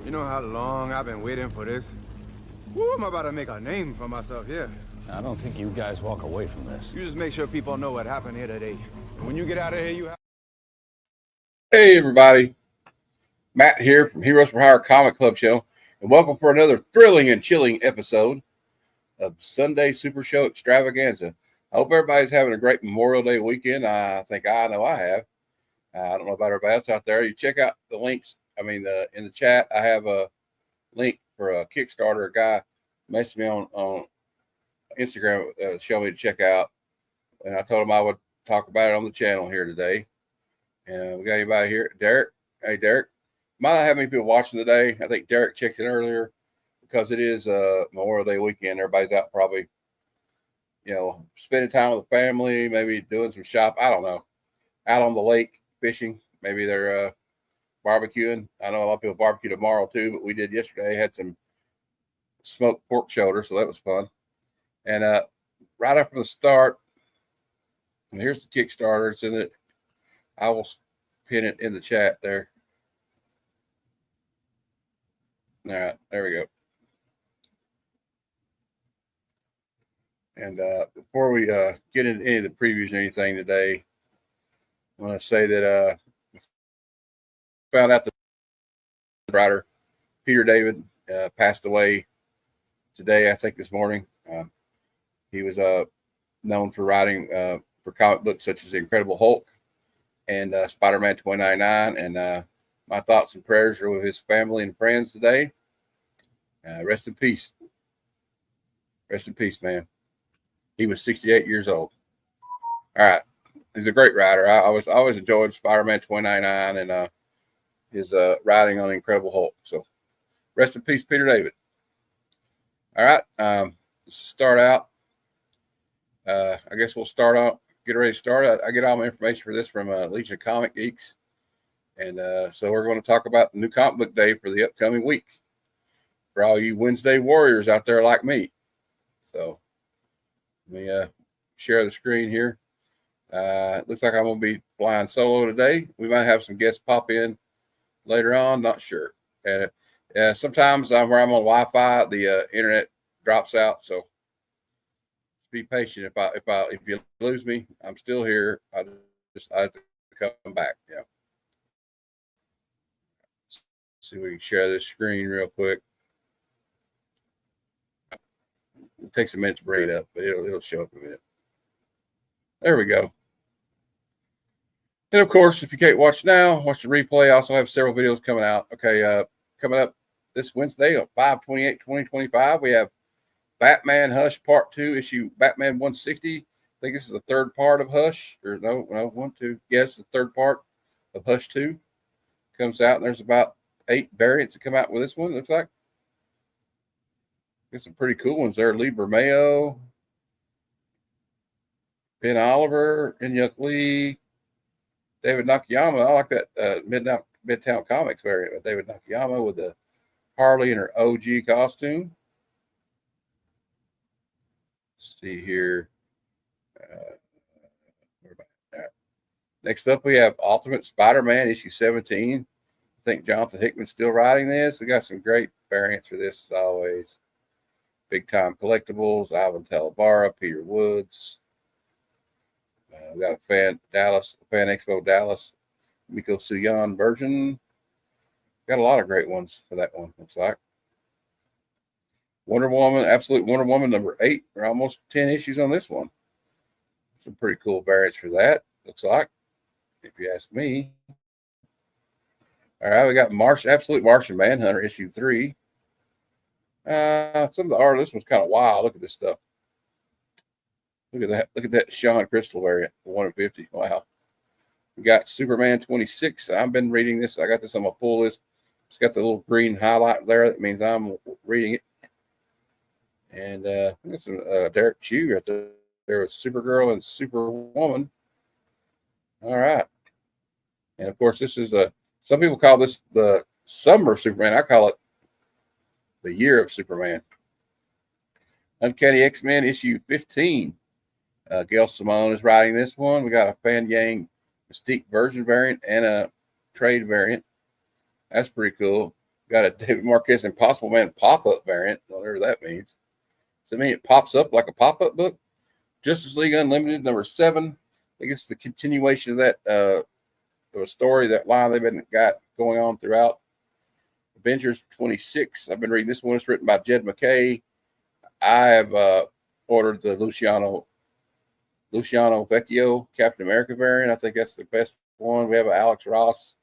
You know how long I've been waiting for this? Woo, I'm about to make a name for myself here. I don't think you guys walk away from this. You just make sure people know what happened here today. And when you get out of here, you have... Hey everybody, Matt here from Heroes for Hire Comic Club Show, and welcome for another thrilling and chilling episode of Sunday Supershow Extravaganza. I hope everybody's having a great Memorial Day weekend. I think I know I have. I don't know about everybody else out there. You check out the links. In the chat, I have a link for a Kickstarter. A guy messaged me on Instagram, showed me to check out, and I told him I would talk about it on the channel here today. And we got anybody here? Derek. Hey, Derek. Might not have many people watching today. I think Derek checked in earlier because it is Memorial Day weekend. Everybody's out probably, spending time with the family, maybe doing some shop. I don't know. Out on the lake fishing. Maybe they're barbecuing. I know a lot of people barbecue tomorrow too, but we did yesterday. Had some smoked pork shoulder, so that was fun. And right up from the start, and here's the Kickstarter. It's in it. I will pin it in the chat there. All right, there we go. And before we get into any of the previews or anything today, I want to say that found out the writer Peter David passed away today, I think this morning. He was known for writing for comic books such as The Incredible Hulk and Spider-Man 2099. And my thoughts and prayers are with his family and friends today. Rest in peace. Rest in peace, man. He was 68 years old. All right. He's a great writer. I always enjoyed Spider-Man 2099 and his writing on Incredible Hulk. So rest in peace, Peter David. All right. Let's start out. I guess we'll start out. Get ready to start. I get all my information for this from Legion of Comic Geeks. And so we're going to talk about the new comic book day for the upcoming week for all you Wednesday warriors out there like me. So let me share the screen here. It looks like I'm going to be flying solo today. We might have some guests pop in later on. Not sure. And sometimes where I'm on Wi-Fi, the internet drops out. So be patient. If you lose me, I'm still here. I have to come back. Yeah. See if we can share this screen real quick. It takes a minute to bring it up, but it'll show up in a minute. There we go. And of course, if you can't watch now, watch the replay. I also have several videos coming out. Okay, coming up this Wednesday on 5/28/2025, we have Batman Hush Part 2, issue Batman 160. I think this is the third part of Hush. Or no, 1, 2. Yes, the third part of Hush 2 comes out. And there's about 8 variants that come out with this one, looks like. Get some pretty cool ones there. Lee Bermeo, Ben Oliver, Inyuk Lee, David Nakayama. I like that Midtown Comics variant with David Nakayama with the Harley in her OG costume. Let's see here. Next up, we have Ultimate Spider-Man issue 17. I think Jonathan Hickman's still writing this. We got some great variants for this as always. Big Time Collectibles, Alvin Talabara, Peter Woods. We got a Fan Expo Dallas, Miko Suyan version. Got a lot of great ones for that one, looks like. Wonder Woman, Absolute Wonder Woman number 8. We're almost 10 issues on this one. Some pretty cool variants for that, looks like, if you ask me. All right, we got Absolute Martian Manhunter issue 3. Some of the art, this one's kind of wild. Look at this stuff. Look at that. Look at that Sean Crystal variant, 150. Wow. We got Superman 26. I've been reading this. I got this on my pull list. It's got the little green highlight there. That means I'm reading it. And we got some Derek Chew right there. There was Supergirl and Superwoman. All right. And of course, this is some people call this the summer of Superman. I call it the year of Superman. Uncanny X-Men issue 15. Gail Simone is writing this one. We got a Fan Yang Mystique version variant and a trade variant. That's pretty cool. Got a David Marquez Impossible Man pop-up variant, whatever that means. Does it mean it pops up like a pop-up book? Justice League Unlimited number 7. I think it's the continuation of that of a story, that line they've been got going on throughout. Avengers 26. I've been reading this one. It's written by Jed McKay. I have ordered the Luciano Vecchio Captain America variant. I think that's the best one. We have an Alex Ross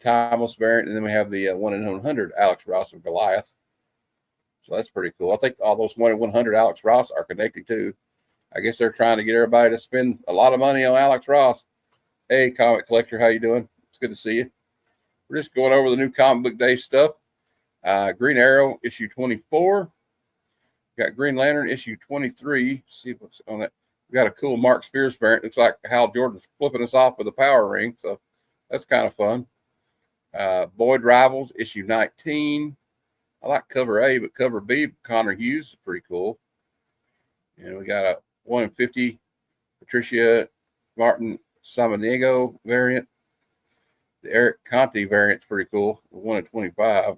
Timeless variant, and then we have the 1 in 100 Alex Ross of Goliath. So that's pretty cool. I think all those 1 in 100 Alex Ross are connected too. I guess they're trying to get everybody to spend a lot of money on Alex Ross. Hey, comic collector, how you doing? It's good to see you. We're just going over the new comic book day stuff. Green Arrow issue 24. Got Green Lantern issue 23. Let's see what's on that. We got a cool Mark Spears variant. Looks like Hal Jordan's flipping us off with a power ring, so that's kind of fun. Boyd Rivals issue 19. I like cover A, but cover B, Connor Hughes is pretty cool. And we got a 1 in 50 Patricia Martin Samaniego variant. The Eric Conte variant's pretty cool. 1 in 25.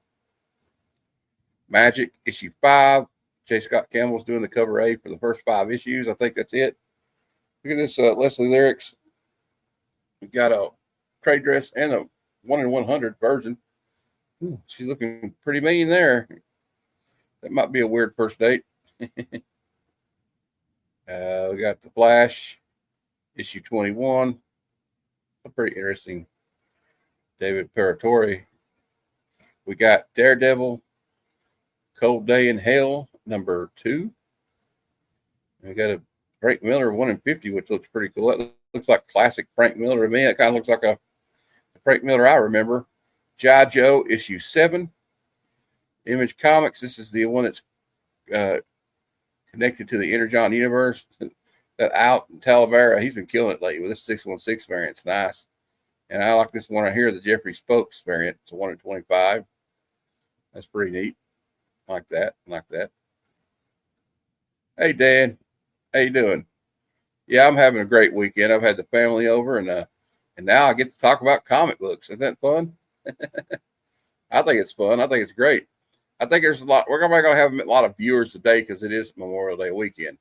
Magic issue 5. J. Scott Campbell's doing the cover A for the first 5 issues. I think that's it. Look at this Leslie Lyrics. We got a trade dress and a 1 in 100 version. Ooh, she's looking pretty mean there. That might be a weird first date. We got the Flash issue 21. A pretty interesting David Paratore. We got Daredevil Cold Day in Hell number 2. And we got a Frank Miller 1 in 50, which looks pretty cool. That looks like classic Frank Miller to me. It kind of looks like a Frank Miller I remember. G.I. Joe issue 7. Image Comics. This is the one that's connected to the Energon universe. That out in Talavera, he's been killing it lately with this 616 variant. It's nice. And I like this one right here, the Jeffrey Spokes variant. It's a 1 in 25. That's pretty neat. Like that. Like that. Hey, Dan. How you doing? Yeah, I'm having a great weekend. I've had the family over, and now I get to talk about comic books. Isn't that fun? I think it's fun. I think it's great. I think there's a lot. We're going to have a lot of viewers today because it is Memorial Day weekend.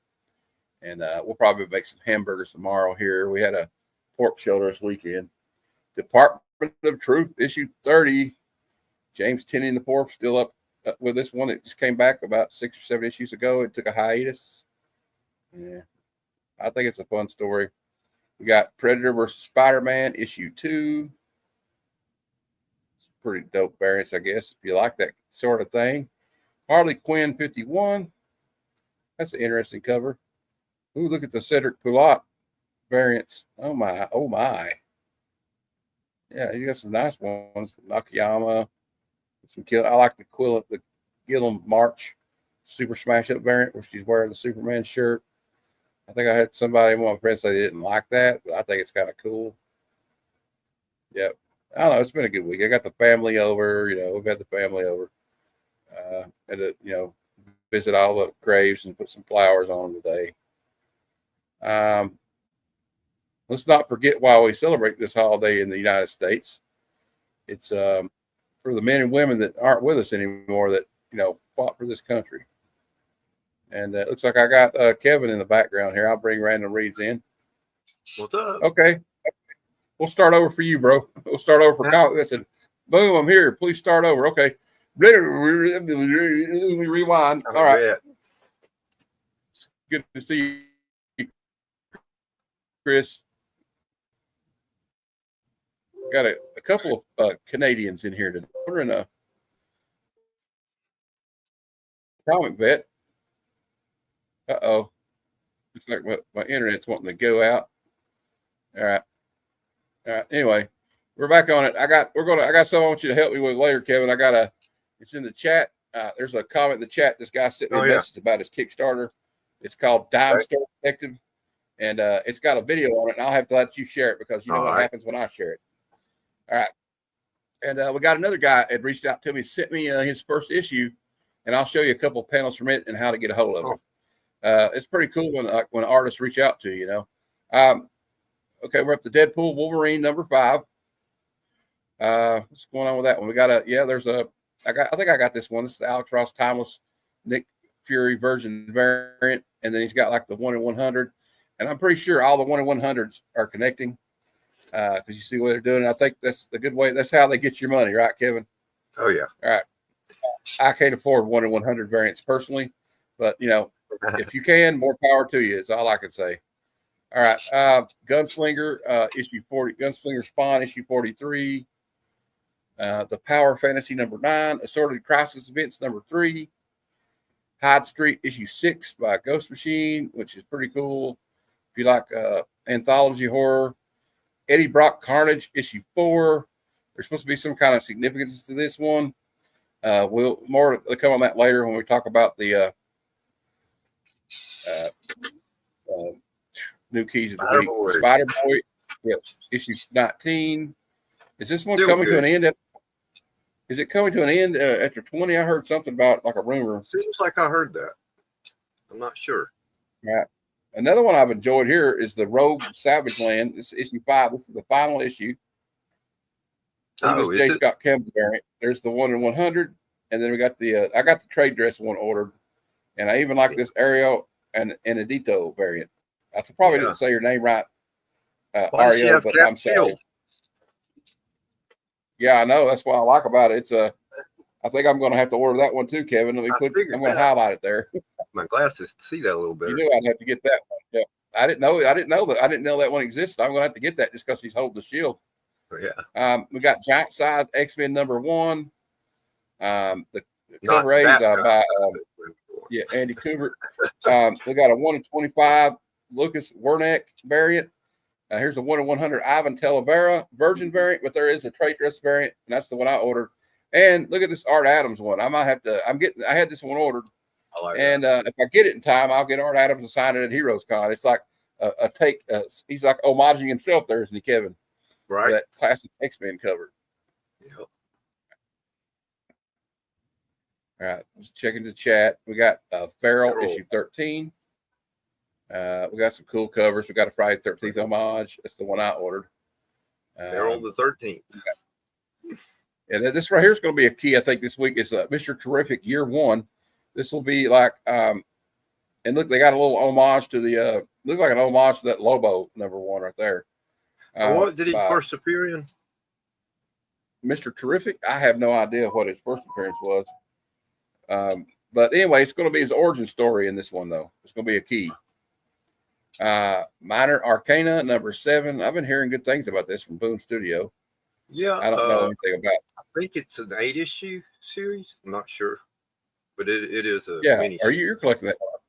And we'll probably make some hamburgers tomorrow here. We had a pork shoulder this weekend. Department of Truth, issue 30. James Tenney IV still up with this one. It just came back about 6 or 7 issues ago. It took a hiatus. Yeah, I think it's a fun story. We got Predator versus Spider-Man, issue 2. It's pretty dope variants, I guess, if you like that sort of thing. Harley Quinn 51. That's an interesting cover. Ooh, look at the Cedric Poulat variants. Oh, my. Oh, my. Yeah, you got some nice ones. Nakayama. Some kill. I like the Gillum March Super Smash Up variant, where she's wearing the Superman shirt. I think I had somebody, one of my friends, say they didn't like that, but I think it's kind of cool. Yep. I don't know. It's been a good week. I got the family over. We've had the family over. Had to, visit all the graves and put some flowers on them today. Let's not forget why we celebrate this holiday in the United States. It's for the men and women that aren't with us anymore that, fought for this country. And it looks like I got Kevin in the background here. I'll bring Random Reads in. What's up? Okay. We'll start over for you, bro. We'll start over for Kyle. I said, boom, I'm here. Please start over. Okay. Rewind. All right. Good to see you, Chris. Got a couple of Canadians in here today. We're in a comic vet. Uh-oh. Looks like my internet's wanting to go out. All right. Anyway, we're back on it. I got something I want you to help me with later, Kevin. It's in the chat. There's a comment in the chat. This guy sent me a message about his Kickstarter. It's called Dime Store Detective. And it's got a video on it, and I'll have to let you share it because you know what happens when I share it. All right. And we got another guy that reached out to me, sent me his first issue, and I'll show you a couple of panels from it and how to get a hold of it. It's pretty cool when artists reach out to you, Okay, we're up to Deadpool Wolverine number 5. What's going on with that one? We got I think I got this one. This is the Alex Ross Timeless Nick Fury Virgin variant. And then he's got like the 1 in 100. And I'm pretty sure all the 1 in 100s are connecting because you see what they're doing. I think that's the good way. That's how they get your money, right, Kevin? Oh, yeah. All right. I can't afford 1 in 100 variants personally, but, if you can, more power to you is all I can say. All right. Gunslinger, issue 40, Gunslinger Spawn, issue 43. The Power Fantasy number 9, Assorted Crisis Events number 3. Hyde Street, issue 6 by Ghost Machine, which is pretty cool. If you like anthology horror. Eddie Brock Carnage, issue 4. There's supposed to be some kind of significance to this one. We'll come on that later when we talk about the new keys of the week. Spider Boy, yep, issue 19. Is this one coming to an end? Is it coming to an end after 20? I heard something about like a rumor. Seems like I heard that. I'm not sure. Right. Another one I've enjoyed here is the Rogue Savage Land. This is issue 5. This is the final issue. Oh, J. Scott Campbell variant. There's the 1 in 100, and then we got the I got the trade dress one ordered, and I even like this Ariel and Edito variant. I probably didn't say your name right, Ariel, but I'm sorry. Yeah, I know. That's what I like about it. It's I think I'm going to have to order that one too, Kevin. I'm going to highlight it there. My glasses to see that a little better. You knew I'd have to get that one. Yeah, I didn't know that one existed. I'm going to have to get that just because he's holding the shield. Yeah. We got Giant Size X-Men number 1. The cover A's by Andy Kubert. We got a 1 in 25 Lucas Wernick variant. Here's a 1 in 100 Ivan Talavera Virgin variant, but there is a trade dress variant, and that's the one I ordered. And look at this Art Adams one. I might have to. I had this one ordered, if I get it in time, I'll get Art Adams to sign it at Heroes Con. It's like a take. He's like homaging himself there, isn't he, Kevin? Right. That classic X-Men cover. Yep. All right, just checking the chat. We got Feral issue 13. We got some cool covers. We got a Friday 13th homage. That's the one I ordered. Feral the 13th. And this right here is going to be a key, I think, this week. Is Mr. Terrific Year 1. This will be like, and look, they got a little homage to the, looks like an homage to that Lobo number 1 right there. What did he first appear in? Mr. Terrific? I have no idea what his first appearance was. But anyway, it's going to be his origin story in this one, though. It's going to be a key. Minor Arcana number 7. I've been hearing good things about this from Boom Studio. Yeah. I don't know anything about it. I think it's an 8-issue series. I'm not sure. But it is a mini. You're collecting that one?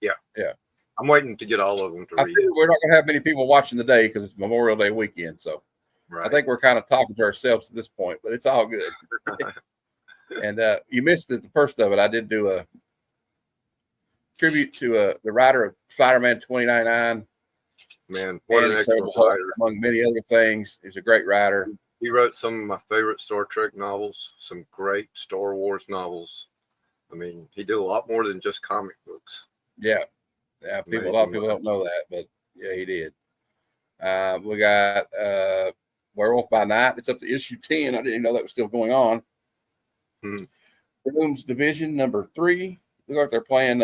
Yeah. Yeah. I'm waiting to get all of them to read. We're not going to have many people watching today because it's Memorial Day weekend. So I think we're kind of talking to ourselves at this point, but it's all good. And you missed it, the first of it. I did do a tribute to the writer of Spider-Man 2099. Man, what an excellent writer. Among many other things. He's a great writer. He wrote some of my favorite Star Trek novels, some great Star Wars novels. I mean, he did a lot more than just comic books. Yeah. Yeah, a lot of people don't know that, but yeah, he did. We got Werewolf by Night. It's up to issue 10. I didn't even know that was still going on. Boom's Division number 3. Look like they're playing.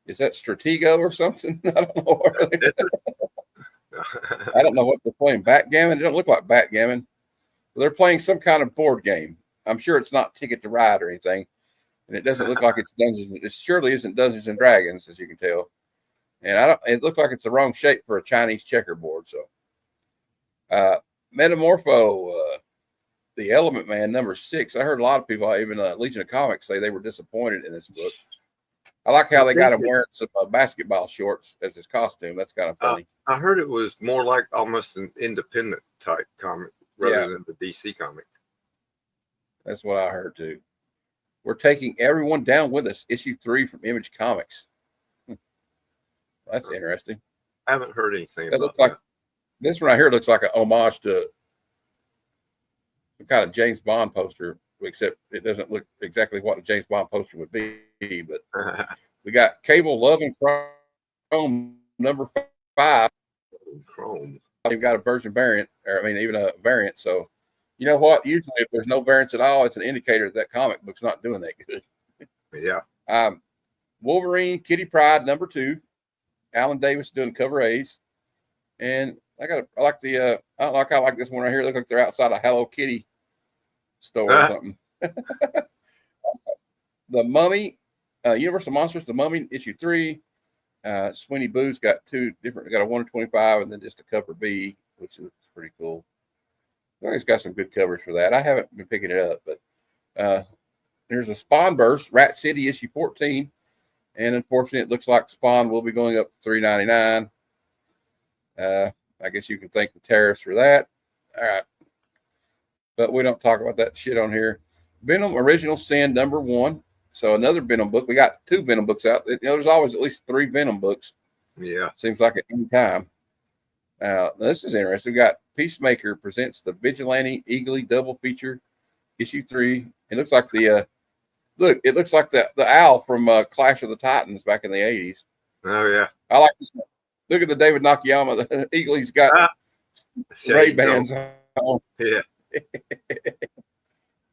Is that Stratego or something? I don't know. I don't know what they're playing. Backgammon. It don't look like backgammon. They're playing some kind of board game. I'm sure it's not Ticket to Ride or anything. And it doesn't look like it's Dungeons. It surely isn't Dungeons and Dragons, as you can tell. And it looks like it's the wrong shape for a Chinese checkerboard. So, Metamorpho, the Element Man, number 6. I heard a lot of people, even Legion of Comics, say they were disappointed in this book. I like how they got him wearing some basketball shorts as his costume. That's kind of funny. I heard it was more like almost an independent type comic rather than the DC comic. That's what I heard too. We're taking everyone down with us. Issue 3 from Image Comics. That's interesting. I haven't heard anything That about looks like this one right here looks like a homage to some kind of James Bond poster, except it doesn't look exactly what a James Bond poster would be. But we got Cable Love and Chrome number 5. Chrome. They've got a version variant, or I mean, even a variant. So You know what? Usually, if there's no variants at all, it's an indicator that comic book's not doing that good. Yeah. Wolverine, Kitty Pryde, number 2. Alan Davis doing cover A's. And I like the I like this one right here. It looks like they're outside a Hello Kitty store or something. The Mummy, Universal Monsters, The Mummy, issue 3. Sweeney Boo's got 2 different, got a 1-25 and then just a cover B, which is pretty cool. I think it's got some good covers for that. I haven't been picking it up, but there's a Spawn Burst, Rat City issue 14. And unfortunately, it looks like Spawn will be going up to $3.99. I guess you can thank the tariffs for that. All right. But we don't talk about that shit on here. Venom Original Sin number 1. So another Venom book. We got 2 Venom books out. There's always at least 3 Venom books. Yeah. Seems like at any time. This is interesting. We got Peacemaker presents the Vigilante Eagly double feature, issue 3. It looks like the it looks like the owl from Clash of the Titans back in the 80s. Oh yeah. I like this one. Look at the David Nakayama. The Eagly's got Ray-Bans on. Yeah.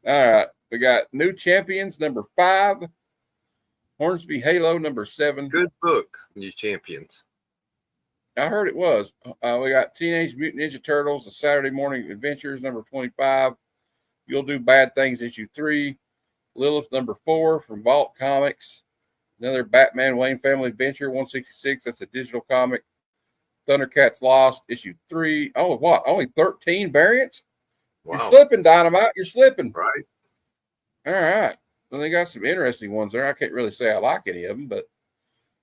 All right. We got New Champions number 5. Hornsby Halo number 7. Good book, New Champions. I heard it was. We got Teenage Mutant Ninja Turtles, The Saturday Morning Adventures number 25. You'll Do Bad Things issue 3. Lilith number 4 from Vault Comics. Another Batman Wayne Family Adventure 166. That's a digital comic. Thundercats Lost issue 3. Oh, what? Only 13 variants? Wow. You're slipping, Dynamite. You're slipping. Right. All right. Well, they got some interesting ones there. I can't really say I like any of them, but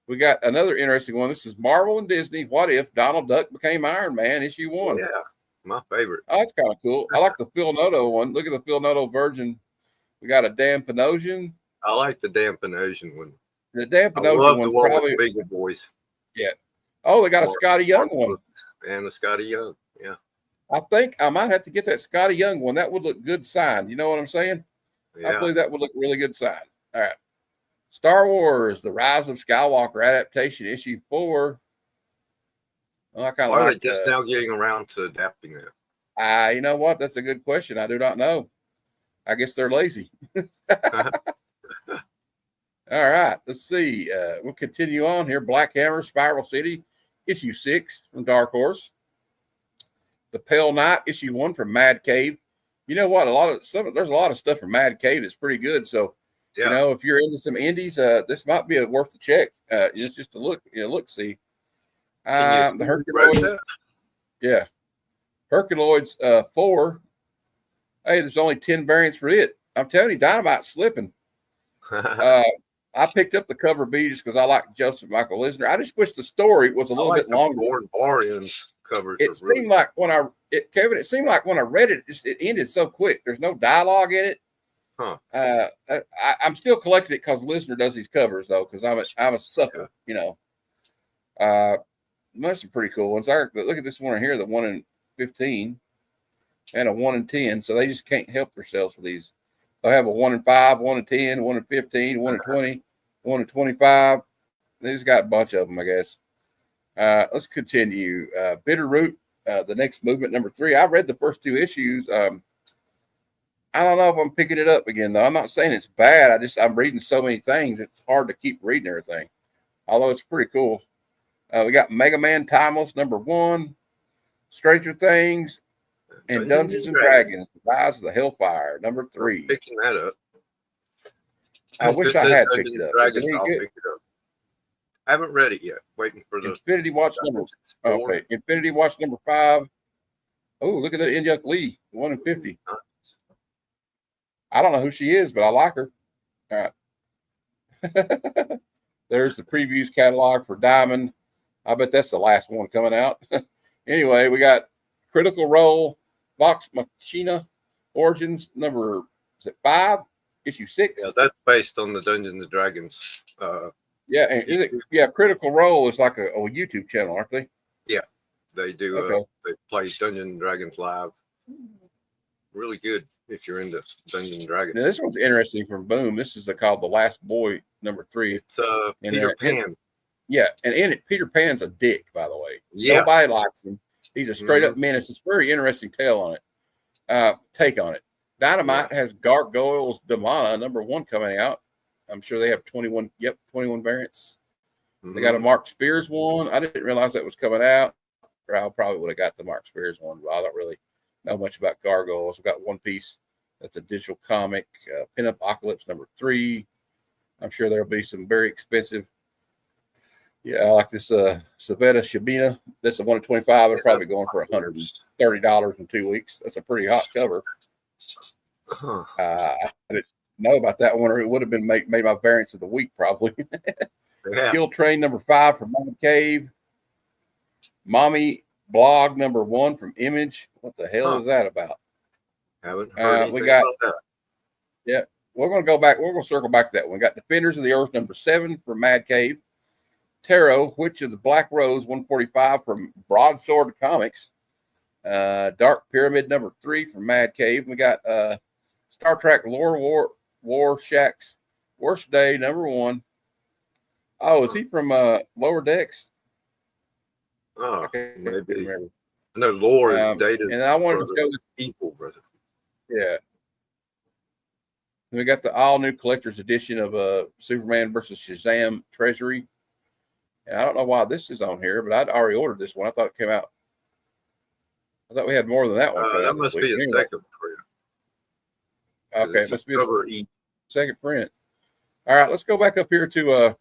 we got another interesting one. This is Marvel and Disney. What if Donald Duck became Iron Man? Issue 1. Yeah, my favorite. Oh, that's kind of cool. I like the Phil Noto one. Look at the Phil Noto Virgin. We got a Dan Panosian. I like the Dan Panosian one. The Dan I love Panosian the one one probably. with the bigger boys. Yeah. Oh, they got a Scotty Young one. And a Scotty Young. Yeah. I think I might have to get that Scotty Young one. That would look good signed. You know what I'm saying? Yeah. I believe that would look really good signed. All right. Star Wars, The Rise of Skywalker adaptation, issue 4. Well, I kind of Why are like they just now getting around to adapting that? you know what? That's a good question. I do not know. I guess they're lazy. All right. Let's see. We'll continue on here. Black Hammer, Spiral City, issue 6 from Dark Horse. The Pale Knight, issue 1 from Mad Cave. You know what? There's a lot of stuff from Mad Cave that's pretty good. So, Yeah. you know, if you're into some indies, this might be worth a check. Just to look, see. The Herculoids, yeah, Herculoids 4. Hey, there's only 10 variants for it. I'm telling you, Dynamite's slipping. I picked up the cover B just because I like Joseph Michael Eisner. I just wish the story was a little bit longer. Orions covers. It seemed like when Kevin, it seemed like when I read it, it ended so quick. There's no dialogue in it. Huh. I'm still collecting it because Listener does these covers though, because I'm a sucker, you know. There's some pretty cool ones. Look at this one here, the 1 in 15 and a 1 in 10. So they just can't help themselves with these. They'll have a 1 in 5, 1 in 10, 1 in 15, 1 in 20, 1 in 25. They just got a bunch of them, I guess. Let's continue. Bitterroot, the next movement, number 3. I read the first 2 issues. I don't know if I'm picking it up again, though. I'm not saying it's bad. I'm reading so many things. It's hard to keep reading everything, although it's pretty cool. We got Mega Man Timeless, number 1. Stranger Things and Dungeons and Dragons, Rise of the Hellfire, number 3. I'm picking that up. I wish I had picked it up. Dragons, I'll pick it up. I haven't read it yet. Waiting for the Infinity Watch number. Okay, Infinity Watch number 5. Oh, look at that Inyuk Lee, 1 in 50. I don't know who she is, but I like her. All right. There's the previews catalog for Diamond. I bet that's the last one coming out. Anyway, we got Critical Role, Vox Machina, Origins, number 5, issue 6. Yeah, that's based on the Dungeons and Dragons. Critical Role is like a YouTube channel, aren't they? Yeah, they do. Okay. They play Dungeons and Dragons live. Really good if you're into Dungeons and Dragons. Now, this one's interesting from Boom. This is called The Last Boy, number 3. It's Peter Pan. Yeah, and in it, Peter Pan's a dick, by the way. Yeah. Nobody likes him. He's a straight up menace. It's a very interesting tale on it. take on it. Dynamite has Gargoyles Demana #1 coming out. I'm sure they have 21. Yep, 21 variants. They got a Mark Spears one. I didn't realize that was coming out. Or I probably would have got the Mark Spears one, but I don't really know much about Gargoyles. I've got one piece that's a digital comic, Pinup Apocalypse #3. I'm sure there'll be some very expensive. Yeah, I like this Savetta Shabina. That's a 1 of 25. They're probably going for $130 in 2 weeks. That's a pretty hot cover. I didn't know about that one, or it would have been made my variants of the week probably. Kill Train #5 from Mommy Cave. Mommy Blog #1 from Image. What the hell is that about? Haven't heard anything we got, about that. Yeah, we're going to go back. We're going to circle back to that one. We got Defenders of the Earth #7 from Mad Cave. Tarot, Witch of the Black Rose 145 from Broadsword Comics. Dark Pyramid #3 from Mad Cave. We got Star Trek Lore War Shack's Worst Day #1. Oh, is he from Lower Decks? Oh, Okay, maybe. I know Lore is dated. And I wanted to go with people, brother. Yeah. And we got the all new collector's edition of Superman versus Shazam Treasury. And I don't know why this is on here, but I'd already ordered this one. I thought it came out. I thought we had more than that one. That must be a second print. Okay, it must be a second print. All right, let's go back up here to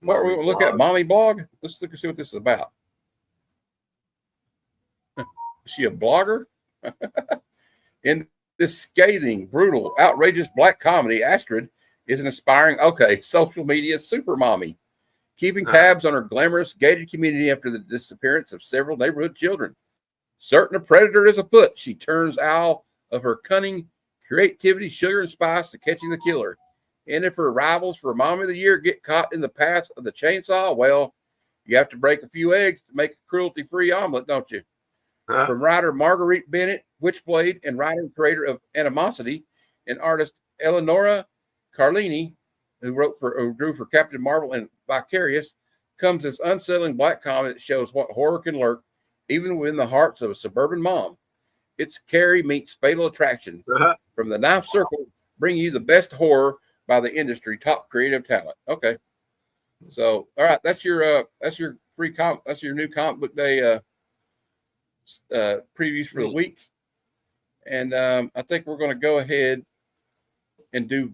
what are we going to look at? Mommy Blog? Let's look and see what this is about. Is she a blogger? In this scathing, brutal, outrageous black comedy, Astrid is an aspiring, social media super mommy, keeping tabs on her glamorous gated community after the disappearance of several neighborhood children. Certain a predator is afoot, she turns out of her cunning, creativity, sugar, and spice to catching the killer. And if her rivals for Mommy of the Year get caught in the path of the chainsaw, well, you have to break a few eggs to make a cruelty-free omelet, don't you? From writer Marguerite Bennett, Witchblade, and writer and creator of Animosity, and artist Eleonora Carlini, who drew for Captain Marvel and Vicarious, comes this unsettling black comedy that shows what horror can lurk even within the hearts of a suburban mom. It's Carrie meets Fatal Attraction. From the Knife Circle, bringing you the best horror by the industry, top creative talent. Okay, so all right, that's your free that's your new comic book day previews for the week, and I think we're going to go ahead and do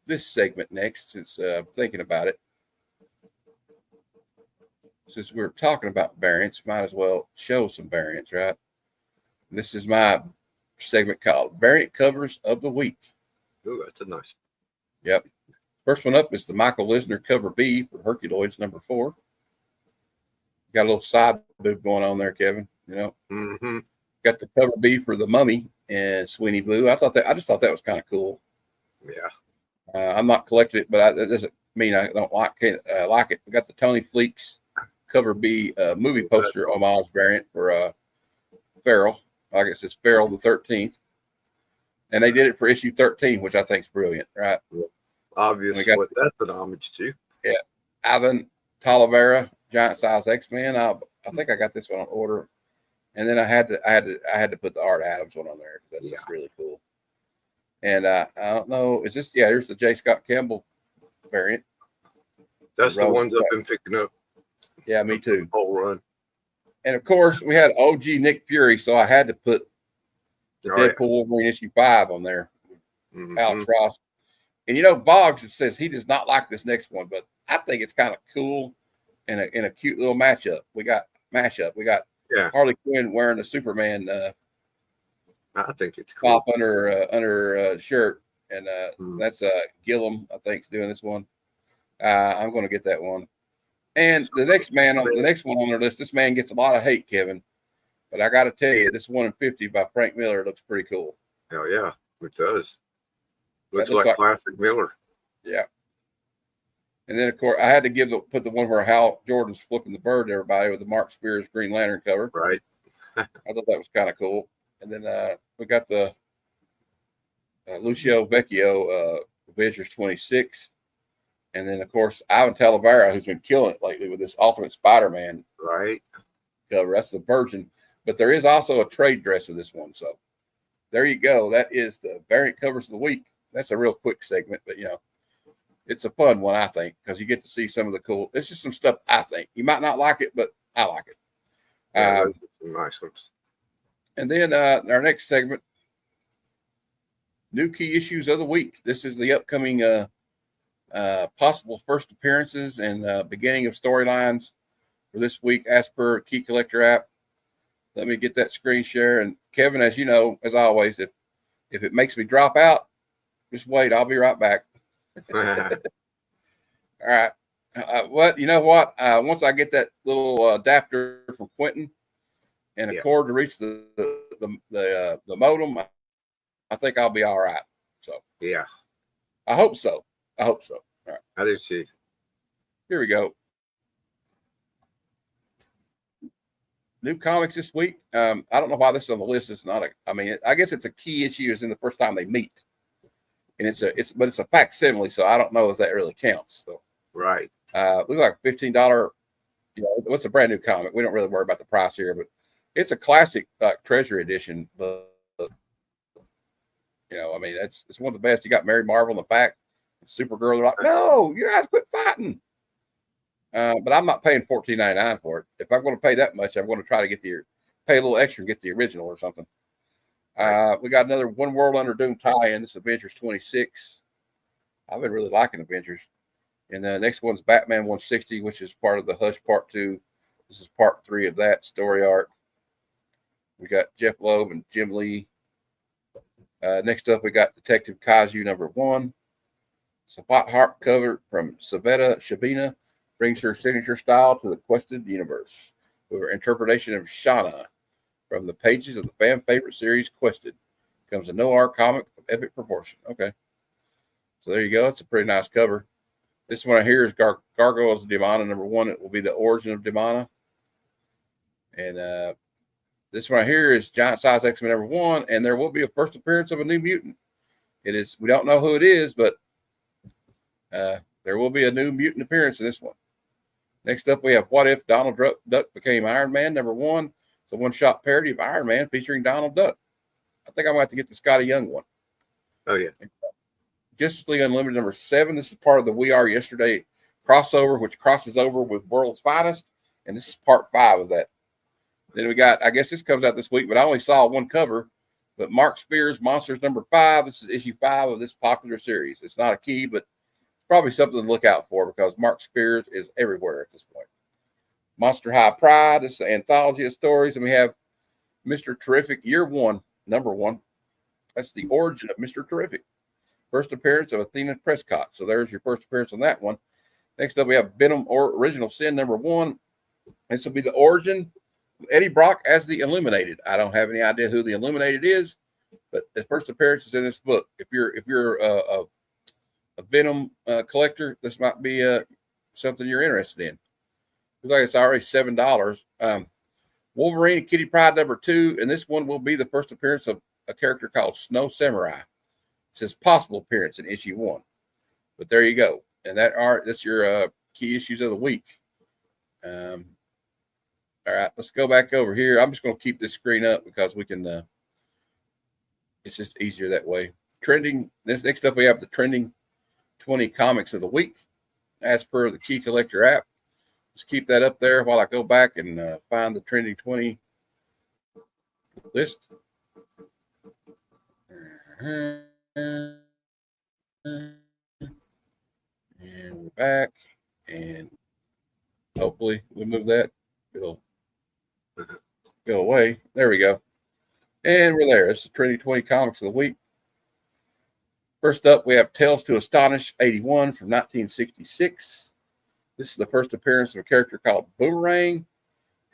this segment next, since I'm thinking about it. Since we're talking about variants, might as well show some variants, right? And this is my segment called Variant Covers of the Week. Ooh, that's a nice. Yep. First one up is the Michael Lisner cover B for Herculoids #4. Got a little side boob going on there, Kevin. You know, Got the cover B for the Mummy and Sweeney Blue. I just thought that was kind of cool. Yeah. I'm not collecting it, but that doesn't mean I don't like it. We got the Tony Fleeks cover B movie poster homage variant for Farrell. I guess it's Farrell the 13th. And they did it for issue 13, which I think is brilliant, right? Obviously, what that's an homage to. Yeah. Ivan Talavera, Giant Size X-Men. I think I got this one on order. And then I had to put the Art Adams one on there. That's just really cool. And I don't know, is this, here's the J. Scott Campbell variant. That's the ones I've been picking up. Yeah, me too. Whole run. And of course, we had OG Nick Fury, so I had to put the Deadpool Wolverine issue 5 on there. Alex Ross. And Boggs, it says he does not like this next one, but I think it's kind of cool and a cute little mashup. We got Harley Quinn wearing a Superman I think it's cool. pop under shirt, and that's Gillum, I think, is doing this one. I'm going to get that one. And the next one on their list, this man gets a lot of hate, Kevin. But I got to tell you, this 1 in 50 by Frank Miller looks pretty cool. Hell yeah, it does. Looks like classic Miller. Yeah. And then, of course, I had to put the one where Hal Jordan's flipping the bird to everybody with the Mark Spears Green Lantern cover. Right. I thought that was kind of cool. And then we got the Lucio Vecchio Avengers 26. And then, of course, Ivan Talavera, who's been killing it lately with this Ultimate Spider-Man right cover. That's the Virgin but there is also a trade dress of this one. So there you go. That is the variant covers of the week. That's a real quick segment, but it's a fun one, I think, because you get to see some of the cool. It's just some stuff I think you might not like it, but I like it. Yeah, those are some nice ones. And then our next segment, new key issues of the week. This is the upcoming possible first appearances and beginning of storylines for this week as per Key Collector app. Let me get that screen share. And Kevin, as you know, as always, if it makes me drop out, just wait. I'll be right back. All right. You know what? Once I get that little adapter from Quentin and a cord to reach the modem, I think I'll be all right. So yeah, I hope so. All right. I do too. Here we go. New comics this week. I don't know why this is on the list. It's not I guess it's a key issue. Is in the first time they meet, and it's a facsimile, so I don't know if that really counts. So right. Look like $15. What's a brand new comic? We don't really worry about the price here, but it's a classic treasury edition. But it's one of the best. You got Mary Marvel in the back, Supergirl. They're like, no, you guys quit fighting. But I'm not paying $14.99 for it. If I'm going to pay that much, I'm going to try to pay a little extra and get the original or something. We got another One World Under Doom tie-in. This is Avengers 26. I've been really liking Avengers. And the next one's Batman 160, which is part of the Hush Part 2. This is Part 3 of that story arc. We got Jeff Loeb and Jim Lee. Next up, we got Detective Kaiju #1. Sabat Harp cover from Savetta Shabina brings her signature style to the Quested universe with her interpretation of Shauna from the pages of the fan favorite series Quested. Comes a noir comic of epic proportion. Okay. So there you go. It's a pretty nice cover. This one right here is Gargoyles of Demona #1. It will be the origin of Demona. And this one right here is Giant Size X-Men #1, and there will be a first appearance of a new mutant. We don't know who it is, but there will be a new mutant appearance in this one. Next up, we have What If Donald Duck Became Iron Man #1. It's a one-shot parody of Iron Man featuring Donald Duck. I think I'm going to have to get the Scotty Young one. Oh, yeah. Justice League Unlimited #7. This is part of the We Are Yesterday crossover, which crosses over with World's Finest, and this is part 5 of that. Then we got, I guess this comes out this week, but I only saw one cover, but Mark Spears Monsters #5. This is issue 5 of this popular series. It's not a key, but probably something to look out for because Mark Spears is everywhere at this point. Monster High Pride. This is an anthology of stories, and we have Mr. Terrific Year 1, #1. That's the origin of Mr. Terrific. First appearance of Athena Prescott. So there's your first appearance on that one. Next up, we have Venom or Original Sin #1. This will be the origin of Eddie Brock as the Illuminated. I don't have any idea who the Illuminated is, but the first appearance is in this book. If you're a Venom collector, this might be something you're interested in. Looks like it's already $7. Wolverine and Kitty Pryde #2, and this one will be the first appearance of a character called Snow Samurai. It says possible appearance in issue 1, but there you go. And that's your key issues of the week. All right, let's go back over here. I'm just going to keep this screen up because we can. It's just easier that way. Trending. Next up, we have the trending 20 comics of the week, as per the Key Collector app. Just keep that up there while I go back and find the trending 20 list. And we're back, and hopefully we move that. It'll go away. There we go. And we're there. It's the trending 20 comics of the week. First up, we have Tales to Astonish #81 from 1966. This is the first appearance of a character called Boomerang,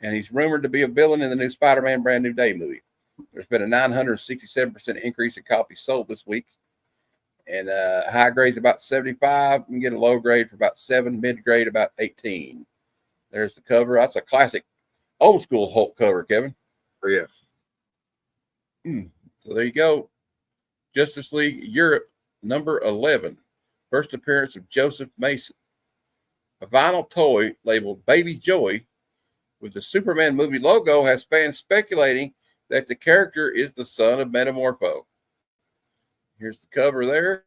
and he's rumored to be a villain in the new Spider-Man Brand New Day movie. There's been a 967% increase in copies sold this week. And high grade's about 75. You can get a low grade for about 7, mid grade about 18. There's the cover. That's a classic old school Hulk cover, Kevin. Oh, yeah. So there you go. Justice League Europe #11. First appearance of Joseph Mason. A vinyl toy labeled Baby Joy with the Superman movie logo has fans speculating that the character is the son of Metamorpho. Here's the cover there.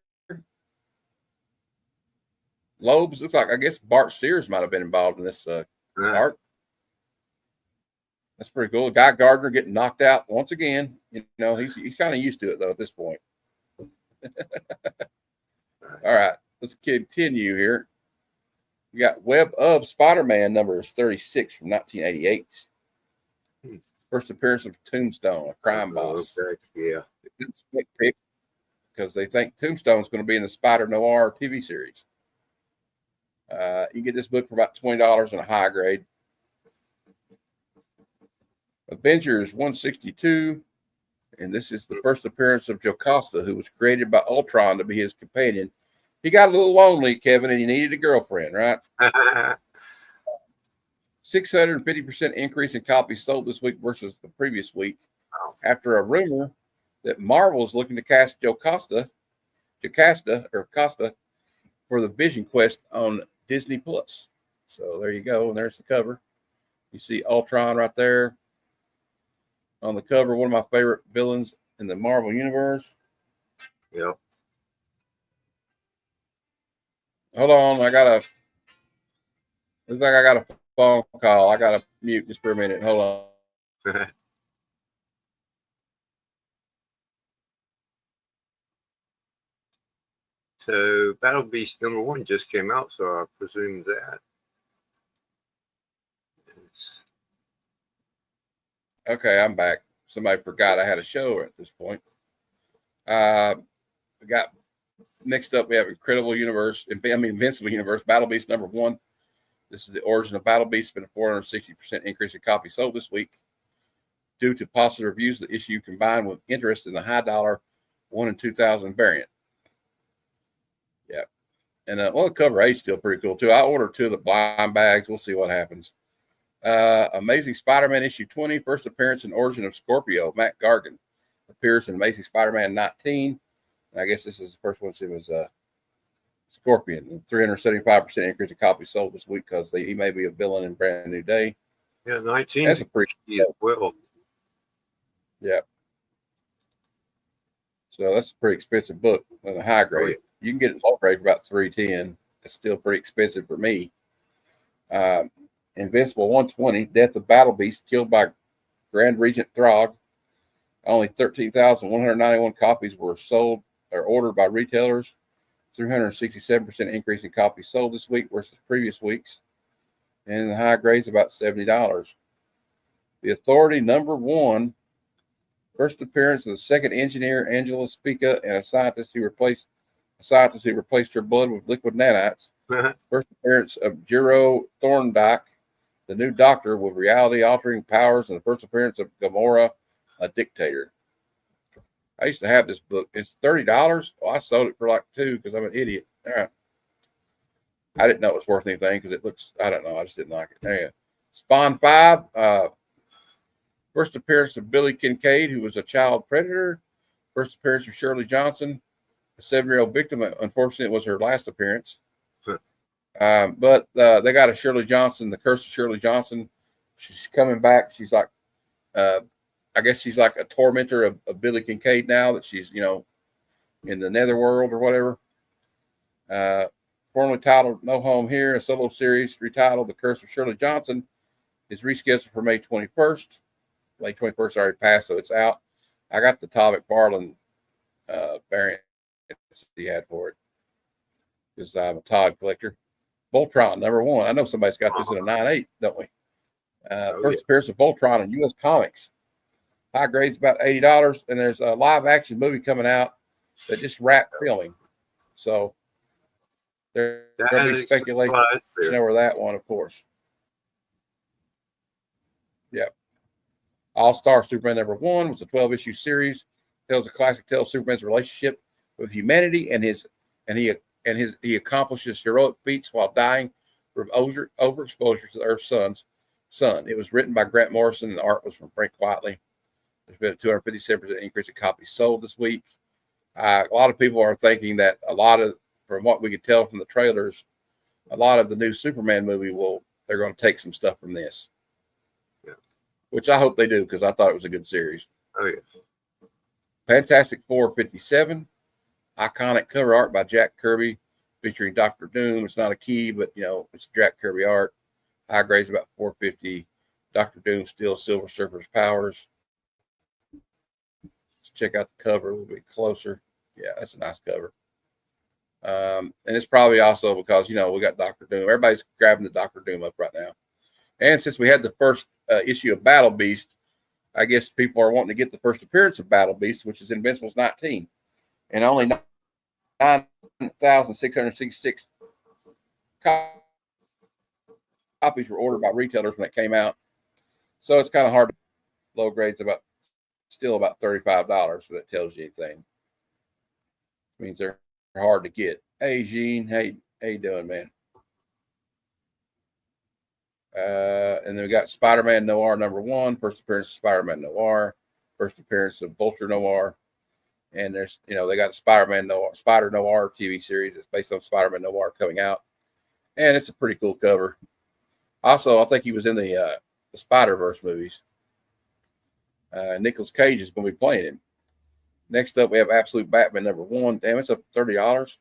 Lobes, looks like, I guess Bart Sears might have been involved in this art. That's pretty cool. Guy Gardner getting knocked out once again. You know, he's kind of used to it, though, at this point. All right, let's continue here. We got Web of Spider-Man numbers 36 from 1988. First appearance of Tombstone, a crime boss. Okay. Yeah. Pick because they think Tombstone's going to be in the Spider Noir TV series. You get this book for about $20 in a high grade. Avengers 162, and this is the first appearance of Jocasta, who was created by Ultron to be his companion. He got a little lonely, Kevin, and he needed a girlfriend, right? 650% increase in copies sold this week versus the previous week, after a rumor that Marvel is looking to cast Costa for the Vision Quest on Disney Plus. So there you go, and there's the cover. You see Ultron right there on the cover, one of my favorite villains in the Marvel universe. Yep. Hold on, looks like I got a phone call. I got to mute just for a minute. Hold on. So Battle Beast #1 just came out, so I presume that. Okay, I'm back. Somebody forgot I had a show at this point. We got next up, we have Invincible Universe, Battle Beast #1. This is the origin of Battle Beast. Been a 460% increase in copies sold this week. Due to positive reviews, the issue combined with interest in the high dollar 1 in 2000 variant. Yeah. And the cover A is still pretty cool too. I ordered 2 of the blind bags. We'll see what happens. Amazing Spider-Man issue 20, first appearance and origin of Scorpio. Matt Gargan appears in Amazing Spider-Man 19. I guess this is the first one. It was Scorpion. 375% increase in copies sold this week because he may be a villain in Brand New Day. Yeah, 19. That's a pretty well. Yeah. So that's a pretty expensive book on the high grade. Oh, yeah. You can get it low grade for about $310. It's still pretty expensive for me. Invincible 120, Death of Battle Beast, killed by Grand Regent Throg. Only 13,191 copies were sold or ordered by retailers. 367% increase in copies sold this week versus previous weeks. And the high grade's about $70. The Authority #1, first appearance of the second engineer, Angela Spica, and a scientist who replaced her blood with liquid nanites. First appearance of Jiro Thorndike, the new doctor with reality-altering powers, and the first appearance of Gamora, a dictator. I used to have this book. It's $30. Well, I sold it for like $2 because I'm an idiot. All right. I didn't know it was worth anything because it looks, I don't know. I just didn't like it. Anyway. Spawn 5, first appearance of Billy Kincaid, who was a child predator. First appearance of Shirley Johnson, a 7-year-old victim. Unfortunately, it was her last appearance. But they got a Shirley Johnson, the Curse of Shirley Johnson. She's coming back. She's like, I guess she's like a tormentor of Billy Kincaid now that she's, in the netherworld or whatever. Formerly titled No Home Here, a solo series retitled The Curse of Shirley Johnson is rescheduled for May 21st. May 21st already passed, so it's out. I got the Todd McFarlane variant he had for it because I'm a Todd collector. Voltron #1. I know somebody's got this in a 9.8, don't we? First appearance of Voltron in U.S. Comics. High grade's about $80, and there's a live action movie coming out that just wrapped filming. So there's going to be speculation over that one, of course. Yeah. All-Star Superman #1 was a 12-issue series. Tells a classic tale of Superman's relationship with humanity and he accomplishes heroic feats while dying from overexposure to the Earth's sun. It was written by Grant Morrison, and the art was from Frank Quitely. There's been a 257% increase in copies sold this week. A lot of people are thinking that from what we could tell from the trailers, a lot of the new Superman movie they're going to take some stuff from this. which I hope they do because I thought it was a good series. Oh yeah. Fantastic Four 57, iconic cover art by Jack Kirby, featuring Doctor Doom. It's not a key, but it's Jack Kirby art. High grades about 450. Doctor Doom steals Silver Surfer's powers. Let's check out the cover a little bit closer. Yeah, that's a nice cover. And it's probably also because we got Doctor Doom. Everybody's grabbing the Doctor Doom up right now. And since we had the first issue of Battle Beast, I guess people are wanting to get the first appearance of Battle Beast, which is Invincibles 19. And only 9,666 copies were ordered by retailers when it came out. So it's kind of hard. Low grades still about $35, so that tells you anything. It means they're hard to get. Hey, Gene. Hey, how you doing, man? And then we got Spider-Man Noir #1, first appearance of Spider-Man Noir, first appearance of Vulture Noir. And there's, they got Spider Noir TV series. It's based on Spider-Man Noir coming out. And it's a pretty cool cover. Also, I think he was in the Spider-Verse movies. Nicolas Cage is going to be playing him. Next up, we have Absolute Batman #1. Damn, it's up to $30.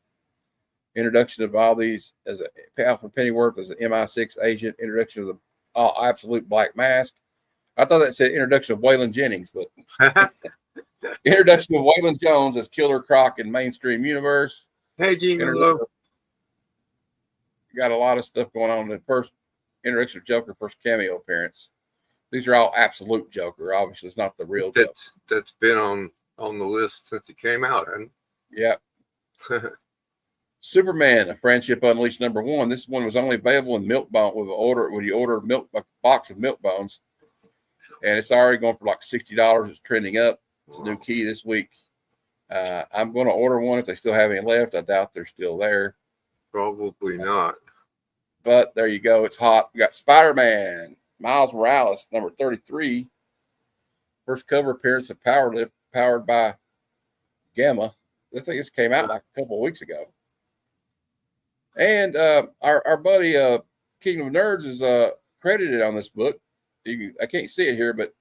Introduction of all these as Alfred Pennyworth as an MI6 agent. Introduction of the Absolute Black Mask. I thought that said introduction of Waylon Jennings, but introduction of Waylon Jones as Killer Croc in mainstream universe. Hey, Gene. Hello. Got a lot of stuff going on. The first introduction of Joker, first cameo appearance. These are all Absolute Joker. Obviously, it's not the real Joker. That's been on the list since it came out, hasn't it? Yeah. Superman, A Friendship Unleashed #1. This one was only available in milk bone when you order a box of milk bones, and it's already going for like $60. It's trending up. It's a new key this week. I'm going to order one if they still have any left. I doubt they're still there. Probably not. But there you go. It's hot. We got Spider-Man, Miles Morales, #33. First cover appearance of Power Lift, powered by Gamma. This thing just came out like a couple of weeks ago. And our buddy Kingdom of Nerds is credited on this book. I can't see it here, but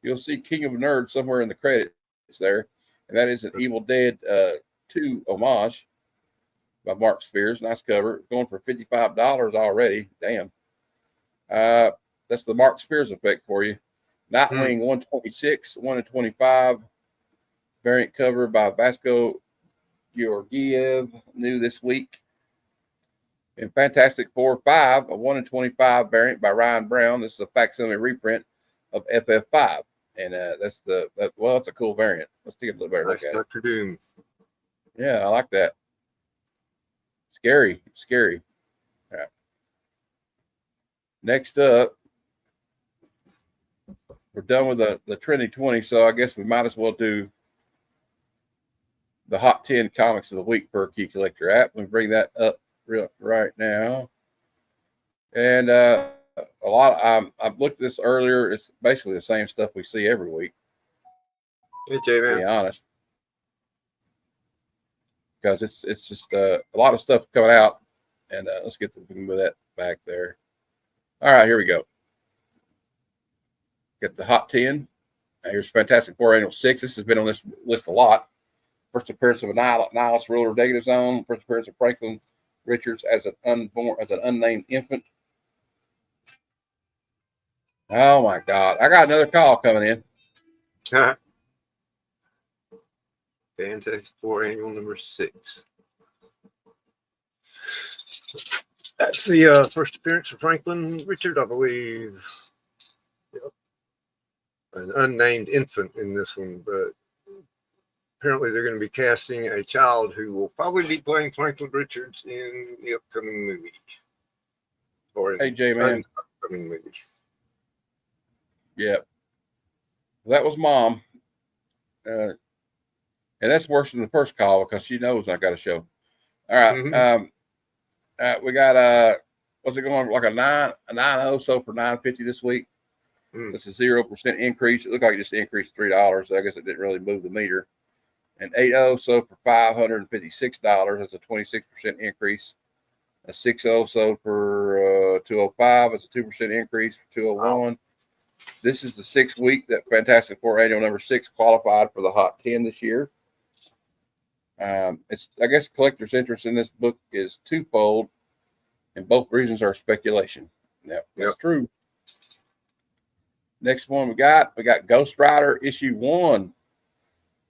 you'll see Kingdom of Nerds somewhere in the credits there. And that is an Evil Dead 2 homage by Mark Spears. Nice cover. Going for $55 already. Damn. That's the Mark Spears effect for you. Nightwing 126, 1-25. Variant cover by Vasco Georgiev. New this week. And Fantastic Four 5, a 1-25 variant by Ryan Brown. This is a facsimile reprint of FF5. And it's a cool variant. Let's take a little better look at it. Dr. Doom. Yeah, I like that. Scary. All right. Next up, we're done with the Trinity 20, so I guess we might as well do the Hot 10 Comics of the Week per Key Collector app. We bring that up right now. And I've looked at this earlier. It's basically the same stuff we see every week. Hey, J-Man. To be honest. Because it's just a lot of stuff coming out. And let's we can move that back there. All right, here we go. Get the Hot 10. Here's Fantastic Four Annual 6. This has been on this list a lot. First appearance of a Nihilus ruler of Negative Zone. First appearance of Franklin Richards as an unnamed infant. Oh my God! I got another call coming in. Fantastic Four Annual #6. That's the first appearance of Franklin Richard, I believe. Yep. An unnamed infant in this one, but apparently they're going to be casting a child who will probably be playing Franklin Richards in the upcoming movie. Or in hey, J-Man. Upcoming movie. Yeah. That was Mom. And that's worse than the first call because she knows I got a show. All right. Mm-hmm. We got what's it going like a 9.0 so for $9.50 this week. That's a 0% increase. It looked like it just increased $3. So I guess it didn't really move the meter. And 8.0 so for $556. That's a 26% increase. A 6.0 so for $205. That's a 2% increase for $201. This is the 6th week that Fantastic Four Annual number 6 qualified for the Hot 10 this year. It's, I guess, collector's interest in this book is twofold, and both reasons are speculation. That's true. Next one we got Ghost Rider issue 1.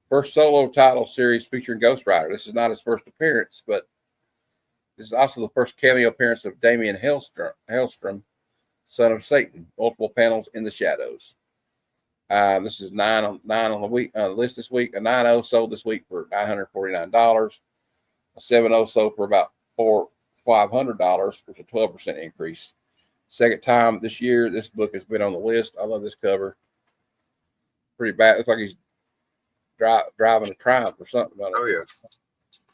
First solo title series featuring Ghost Rider. This is not his first appearance, but this is also the first cameo appearance of Damian Hellstrom, son of Satan. Multiple panels in the shadows. This is 9 on the week list this week. A 9.0 sold this week for $949. A 7.0 sold for about $500, which is a 12% increase. Second time this year, this book has been on the list. I love this cover. Pretty bad. Looks like he's driving a Triumph or something. Oh yeah,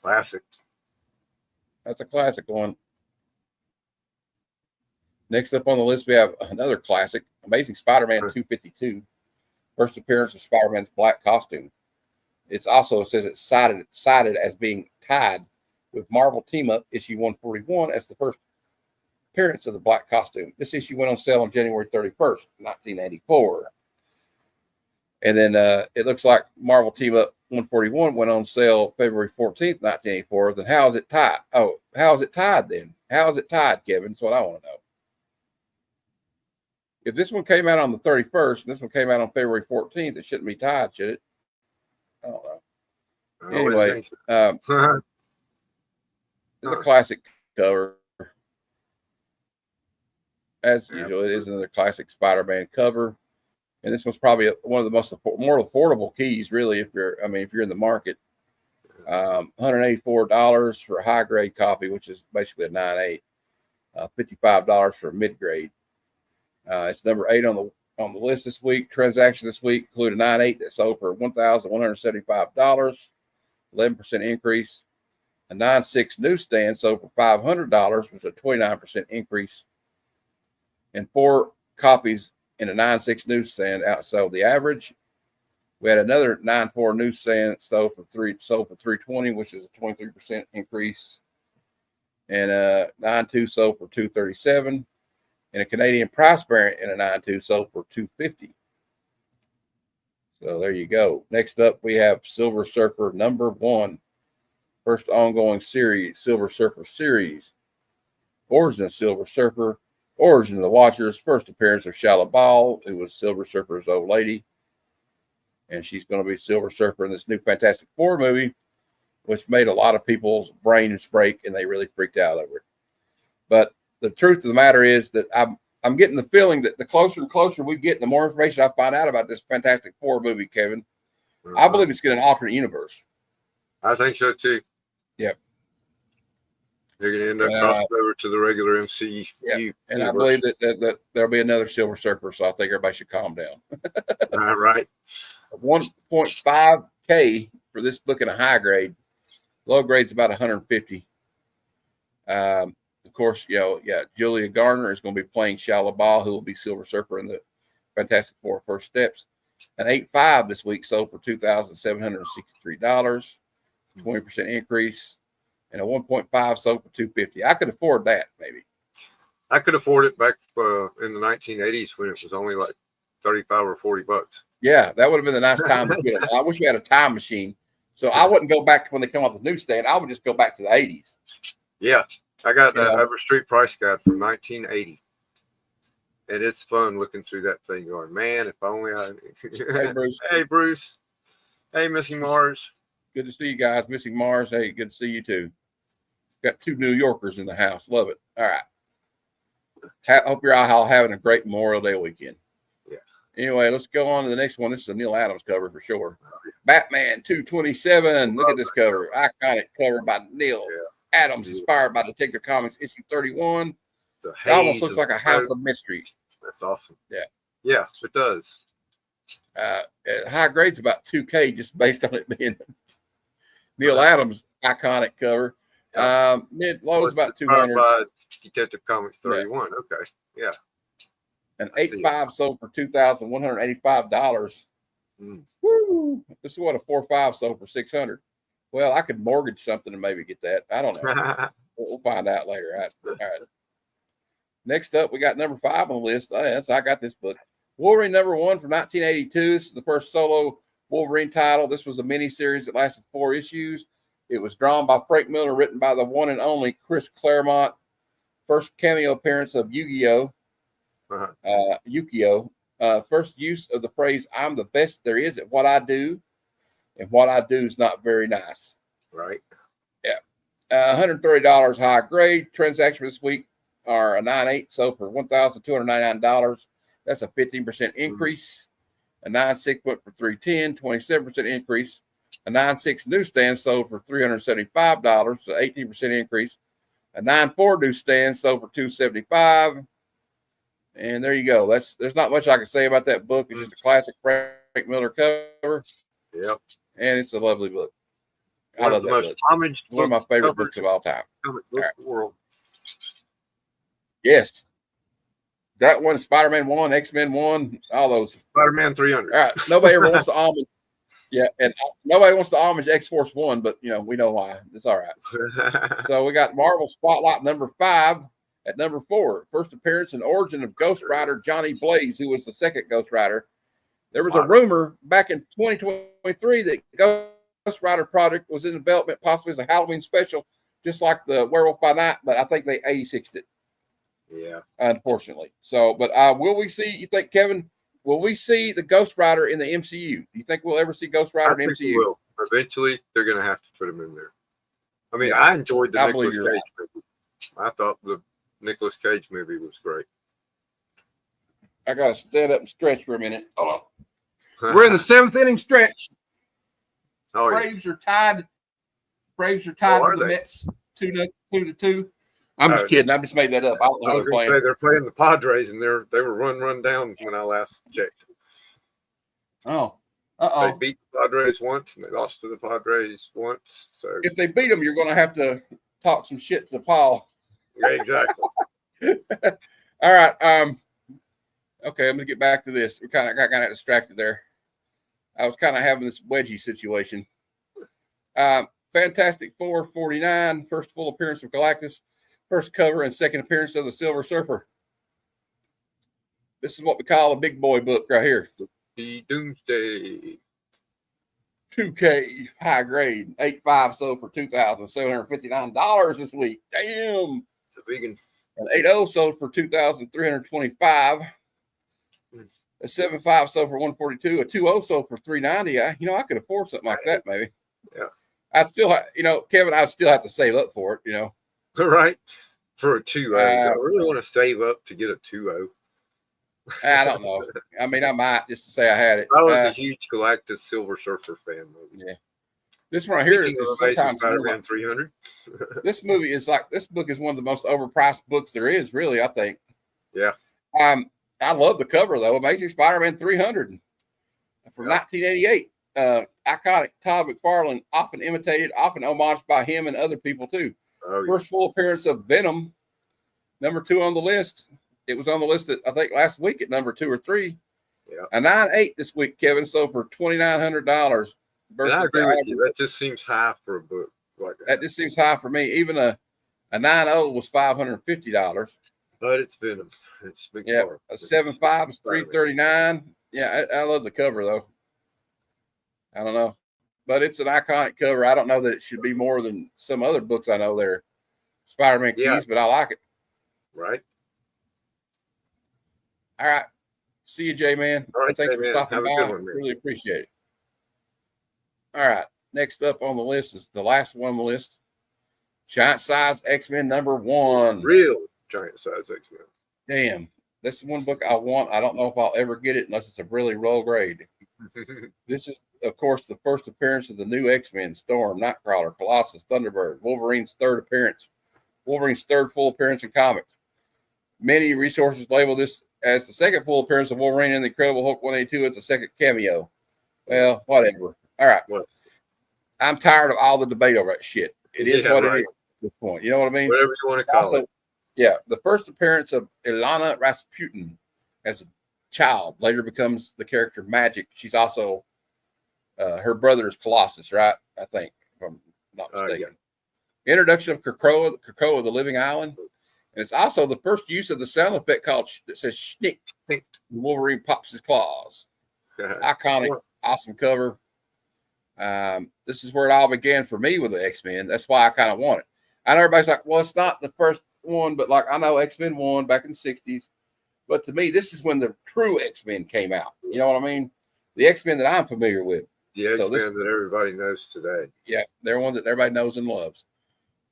classic. That's a classic one. Next up on the list, we have another classic, Amazing Spider-Man 252. First appearance of Spider-Man's black costume. It says it's cited as being tied with Marvel Team Up issue 141 as the first appearance of the black costume. This issue went on sale on January 31st, 1984. And then it looks like Marvel Team Up 141 went on sale February 14th, 1984. Then how is it tied? Oh, how is it tied then? How is it tied, Kevin? That's what I want to know. If this one came out on the 31st and this one came out on February 14th, it shouldn't be tied, should it? I don't know. Anyway, it's a classic cover. As usual, it is another classic Spider-Man cover. And this one's probably one of the more affordable keys, really, if you're in the market. $184 for a high grade copy, which is basically a 9.8. $55 for a mid grade. It's number 8 on the list this week. Transactions this week include a 9.8 that sold for $1,175, 11% increase. A 9.6 newsstand sold for $500, which is a 29% increase. And 4 copies in a 9.6 newsstand outsold the average. We had another 9.4 newsstand sold for $320, which is a 23% increase. And a 9.2 sold for $237. And a Canadian price variant in a 9.2 sold for $250. So there you go. Next up, we have Silver Surfer number 1. First ongoing series, Silver Surfer series. Origin of Silver Surfer. Origin of the Watchers. First appearance of Shala Ball, who was Silver Surfer's old lady. And she's going to be Silver Surfer in this new Fantastic Four movie, which made a lot of people's brains break, and they really freaked out over it. But the truth of the matter is that I'm getting the feeling that the closer and closer we get, the more information I find out about this Fantastic Four movie, Kevin. I believe it's going to alternate universe. I think so too. Yep. They're going to end up crossing over to the regular MCU. Yep. And I believe that there'll be another Silver Surfer, so I think everybody should calm down. Right. 1.5K for this book in a high grade. Low grade's about 150. Of course, Julia Garner is going to be playing Shala Ball, who will be Silver Surfer in the Fantastic Four First Steps. An 8.5 this week sold for $2,763, 20% increase. And a 1.5 sold for $250. I could afford that, maybe. I could afford it back in the 1980s when it was only like 35 or 40 bucks. Yeah, that would have been a nice time to get it. I wish we had a time machine. So I wouldn't go back to when they come off the newsstand. I would just go back to the 80s. Yeah, I got that Overstreet price guide from 1980. And it's fun looking through that thing going, man, if only I... Hey, Bruce. Hey, Bruce. Hey, Missing Mars. Good to see you guys. Missing Mars. Hey, good to see you too. Got 2 New Yorkers in the house. Love it. All right. Hope you're all having a great Memorial Day weekend. Yeah. Anyway, let's go on to the next one. This is a Neil Adams cover for sure. Batman 227. Look at this cover. Iconic cover by Neil Adams, inspired by Detective Comics issue 31. It almost looks like a House of Mystery. That's awesome. Yeah. Yeah, it does. High grade's about 2K just based on it being Neil Adams iconic cover. Mid low is about 200. By Detective Comics 31. Yeah. Okay. Yeah. An 8.5 sold for $2,185. Woo! This is what a 4.5 sold for $600. Well, I could mortgage something and maybe get that. I don't know. We'll find out later. All right. Next up, we got number 5 on the list. I got this book. Wolverine #1 from 1982. This is the first solo Wolverine title. This was a miniseries that lasted 4 issues. It was drawn by Frank Miller, written by the one and only Chris Claremont. First cameo appearance of Yu-Gi-Oh! Yukio. First use of the phrase, "I'm the best there is at what I do, and what I do is not very nice." Right. Yeah. $130 high grade. Transaction this week are a 9.8, so for $1,299. That's a 15% increase. A 9.6 went for $310, 27% increase. A 9.6 newsstand sold for $375, so 18% increase. A 9.4 newsstand sold for $275. And there you go. There's not much I can say about that book. It's just a classic Frank Miller cover. Yep. And it's a lovely book. One of the most homaged, one of my favorite books of all time. Comic book world. Yes. That one, Spider-Man 1, X-Men 1, all those. Spider-Man 300. All right. Nobody ever wants to homage. Yeah, and nobody wants to homage X-Force 1, but, we know why. It's all right. So we got Marvel Spotlight #5 at #4. First appearance and origin of Ghost Rider Johnny Blaze, who was the second Ghost Rider. There was a rumor back in 2023 that Ghost Rider project was in development, possibly as a Halloween special, just like the Werewolf by Night, but I think they 86'd it. Yeah. Unfortunately. So, but will we see, you think, Kevin, will we see the Ghost Rider in the MCU? Do you think we'll ever see Ghost Rider in the MCU? We will. Eventually, they're going to have to put him in there. I mean, I enjoyed the Nicolas Cage movie. I thought the Nicolas Cage movie was great. I got to stand up and stretch for a minute. Hold on. We're in the 7th inning stretch. Oh, Braves are tied. Braves are tied with the Mets 2-2. I'm just kidding. I just made that up. I don't know who they're playing. They're playing the Padres, and they were run down when I last checked. Oh. They beat the Padres once, and they lost to the Padres once. So if they beat them, you're going to have to talk some shit to Paul. Yeah, exactly. All right. Okay, I'm going to get back to this. We got kind of distracted there. I was kind of having this wedgie situation. Fantastic Four 49, first full appearance of Galactus, first cover and second appearance of the Silver Surfer. This is what we call a big boy book right here. The Doomsday. 2K high grade 8.5 sold for $2,759 this week. Damn. It's a vegan. An 8.0 sold for $2,325. A 7.5 sold for $142. A 2.0 sold for $390. I could afford something like that maybe. Yeah. I'd still, Kevin, I'd still have to save up for it. Right. For a 2.0. I really want to save up to get a 2.0. I don't know. I mean, I might just to say I had it. I was a huge Galactus Silver Surfer fan movie. Yeah. This one right here is sometimes Spider-Man 300. This movie is this book is one of the most overpriced books there is, really, I think. Yeah. I love the cover, though. Amazing Spider-Man 300 from 1988. Iconic Todd McFarlane, often imitated, often homaged by him and other people, too. Oh, First full appearance of Venom, #2 on the list. It was on the list, I think, last week at #2 or 3. Yeah. A 9.8 this week, Kevin, sold for $2,900. And I agree with you. That just seems high for a book like that. That just seems high for me. Even a 9.0 was $550. But it's Venom. It's big. Yeah, a 7.5 is $339. Yeah, I love the cover though. I don't know, but it's an iconic cover. I don't know that it should be more than some other books I know they're Spider-Man keys, but I like it. Right. All right. See you, Jay, man. All right, thanks for stopping by. Good one, really appreciate it. All right. Next up on the list is the last one on the list. Giant size X-Men #1. Real giant size X-Men. Damn. This is one book I want. I don't know if I'll ever get it unless it's a really low grade. This is, of course, the first appearance of the new X-Men: Storm, Nightcrawler, Colossus, Thunderbird, Wolverine's third appearance. Wolverine's third full appearance in comics. Many resources label this as the second full appearance of Wolverine in the Incredible Hulk 182. It's a second cameo. Well, whatever. All right. I'm tired of all the debate over that shit. It is what it is at this point. You know what I mean? Whatever you want to call it. Yeah. The first appearance of Ilana Rasputin as a child later becomes the character Magic. She's also her brother is Colossus, right? I think, if I'm not mistaken. Yeah. Introduction of Krakoa, the Living Island, And it's also the first use of the sound effect called that says "schnick." Wolverine pops his claws. Iconic, awesome cover. This is where it all began for me with the X-Men. That's why I kind of want it. I know everybody's like, well, it's not the first one, but like I know X-Men 1 back in the 60s. But to me, this is when the true X-Men came out. You know what I mean? The X-Men that I'm familiar with. The X-Men that everybody knows today. Yeah, they're one that everybody knows and loves.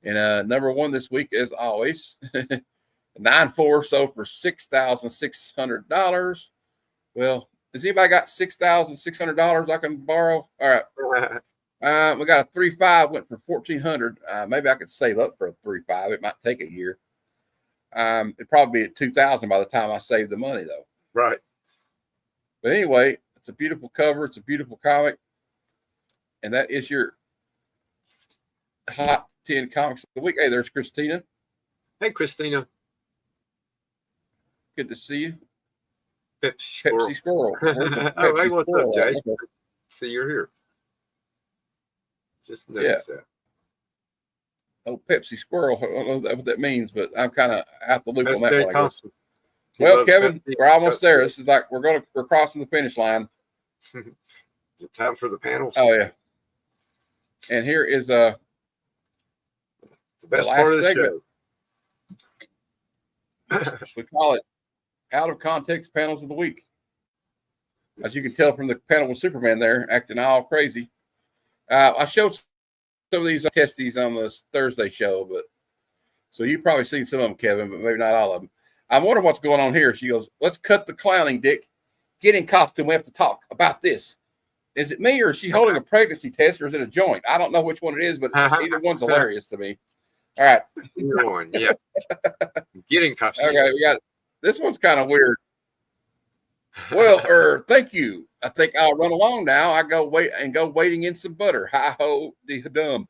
And number one this week, as always, 9.4 sold for $6,600. Well, has anybody got $6,600 I can borrow? All right. We got a 3.5 went for $1,400. Maybe I could save up for a 3.5. It might take a year. It'd probably be at $2,000 by the time I save the money, though. Right. But anyway, it's a beautiful cover. It's a beautiful comic, and that is your Hot 10 Comics of the Week. Hey, there's Christina. Hey, Christina. Good to see you. Pepsi Squirrel. Oh, hey, what's up, Jay? See, you're here. Just noticed that. Oh, Pepsi Squirrel. I don't know what that means, but I'm kind of out the loop on that one. Thompson. Well, Kevin, Pepsi. We're almost there. This is like we're crossing the finish line. Is it time for the panels? Oh yeah. And here is the best part of the segment. Show. We call it Out of Context Panels of the Week. As you can tell from the panel with Superman there, acting all crazy. I showed some of these testies on the Thursday show, but so you've probably seen some of them, Kevin, but maybe not all of them. I'm wondering what's going on here. She goes, let's cut the clowning, Dick. Get in costume. We have to talk about this. Is it me or is she holding a pregnancy test or is it a joint? I don't know which one it is, but either one's hilarious to me. All right. Either one, yeah. Get in costume. Okay, we got it. This one's kind of weird. Well, thank you. I think I'll run along now. I go waiting in some butter. Hi ho, de dum.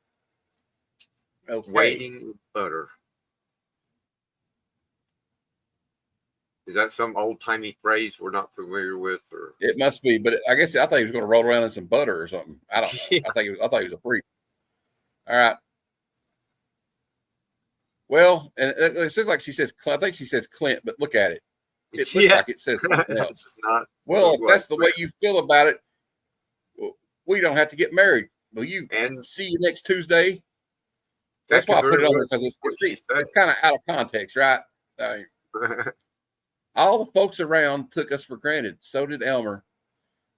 Okay. Waiting butter. Is that some old timey phrase we're not familiar with, or it must be? But I guess I thought he was going to roll around in some butter or something. I don't know. Yeah. I thought he was a freak. All right. Well, and it says like she says. I think she says Clint, but look at it. It looks like it says something else. It's not. Well, if that's the way you feel about it, we don't have to get married. Will you and see you next Tuesday? That's why I put it on there because it's kind of out of context, right? All the folks around took us for granted. So did Elmer.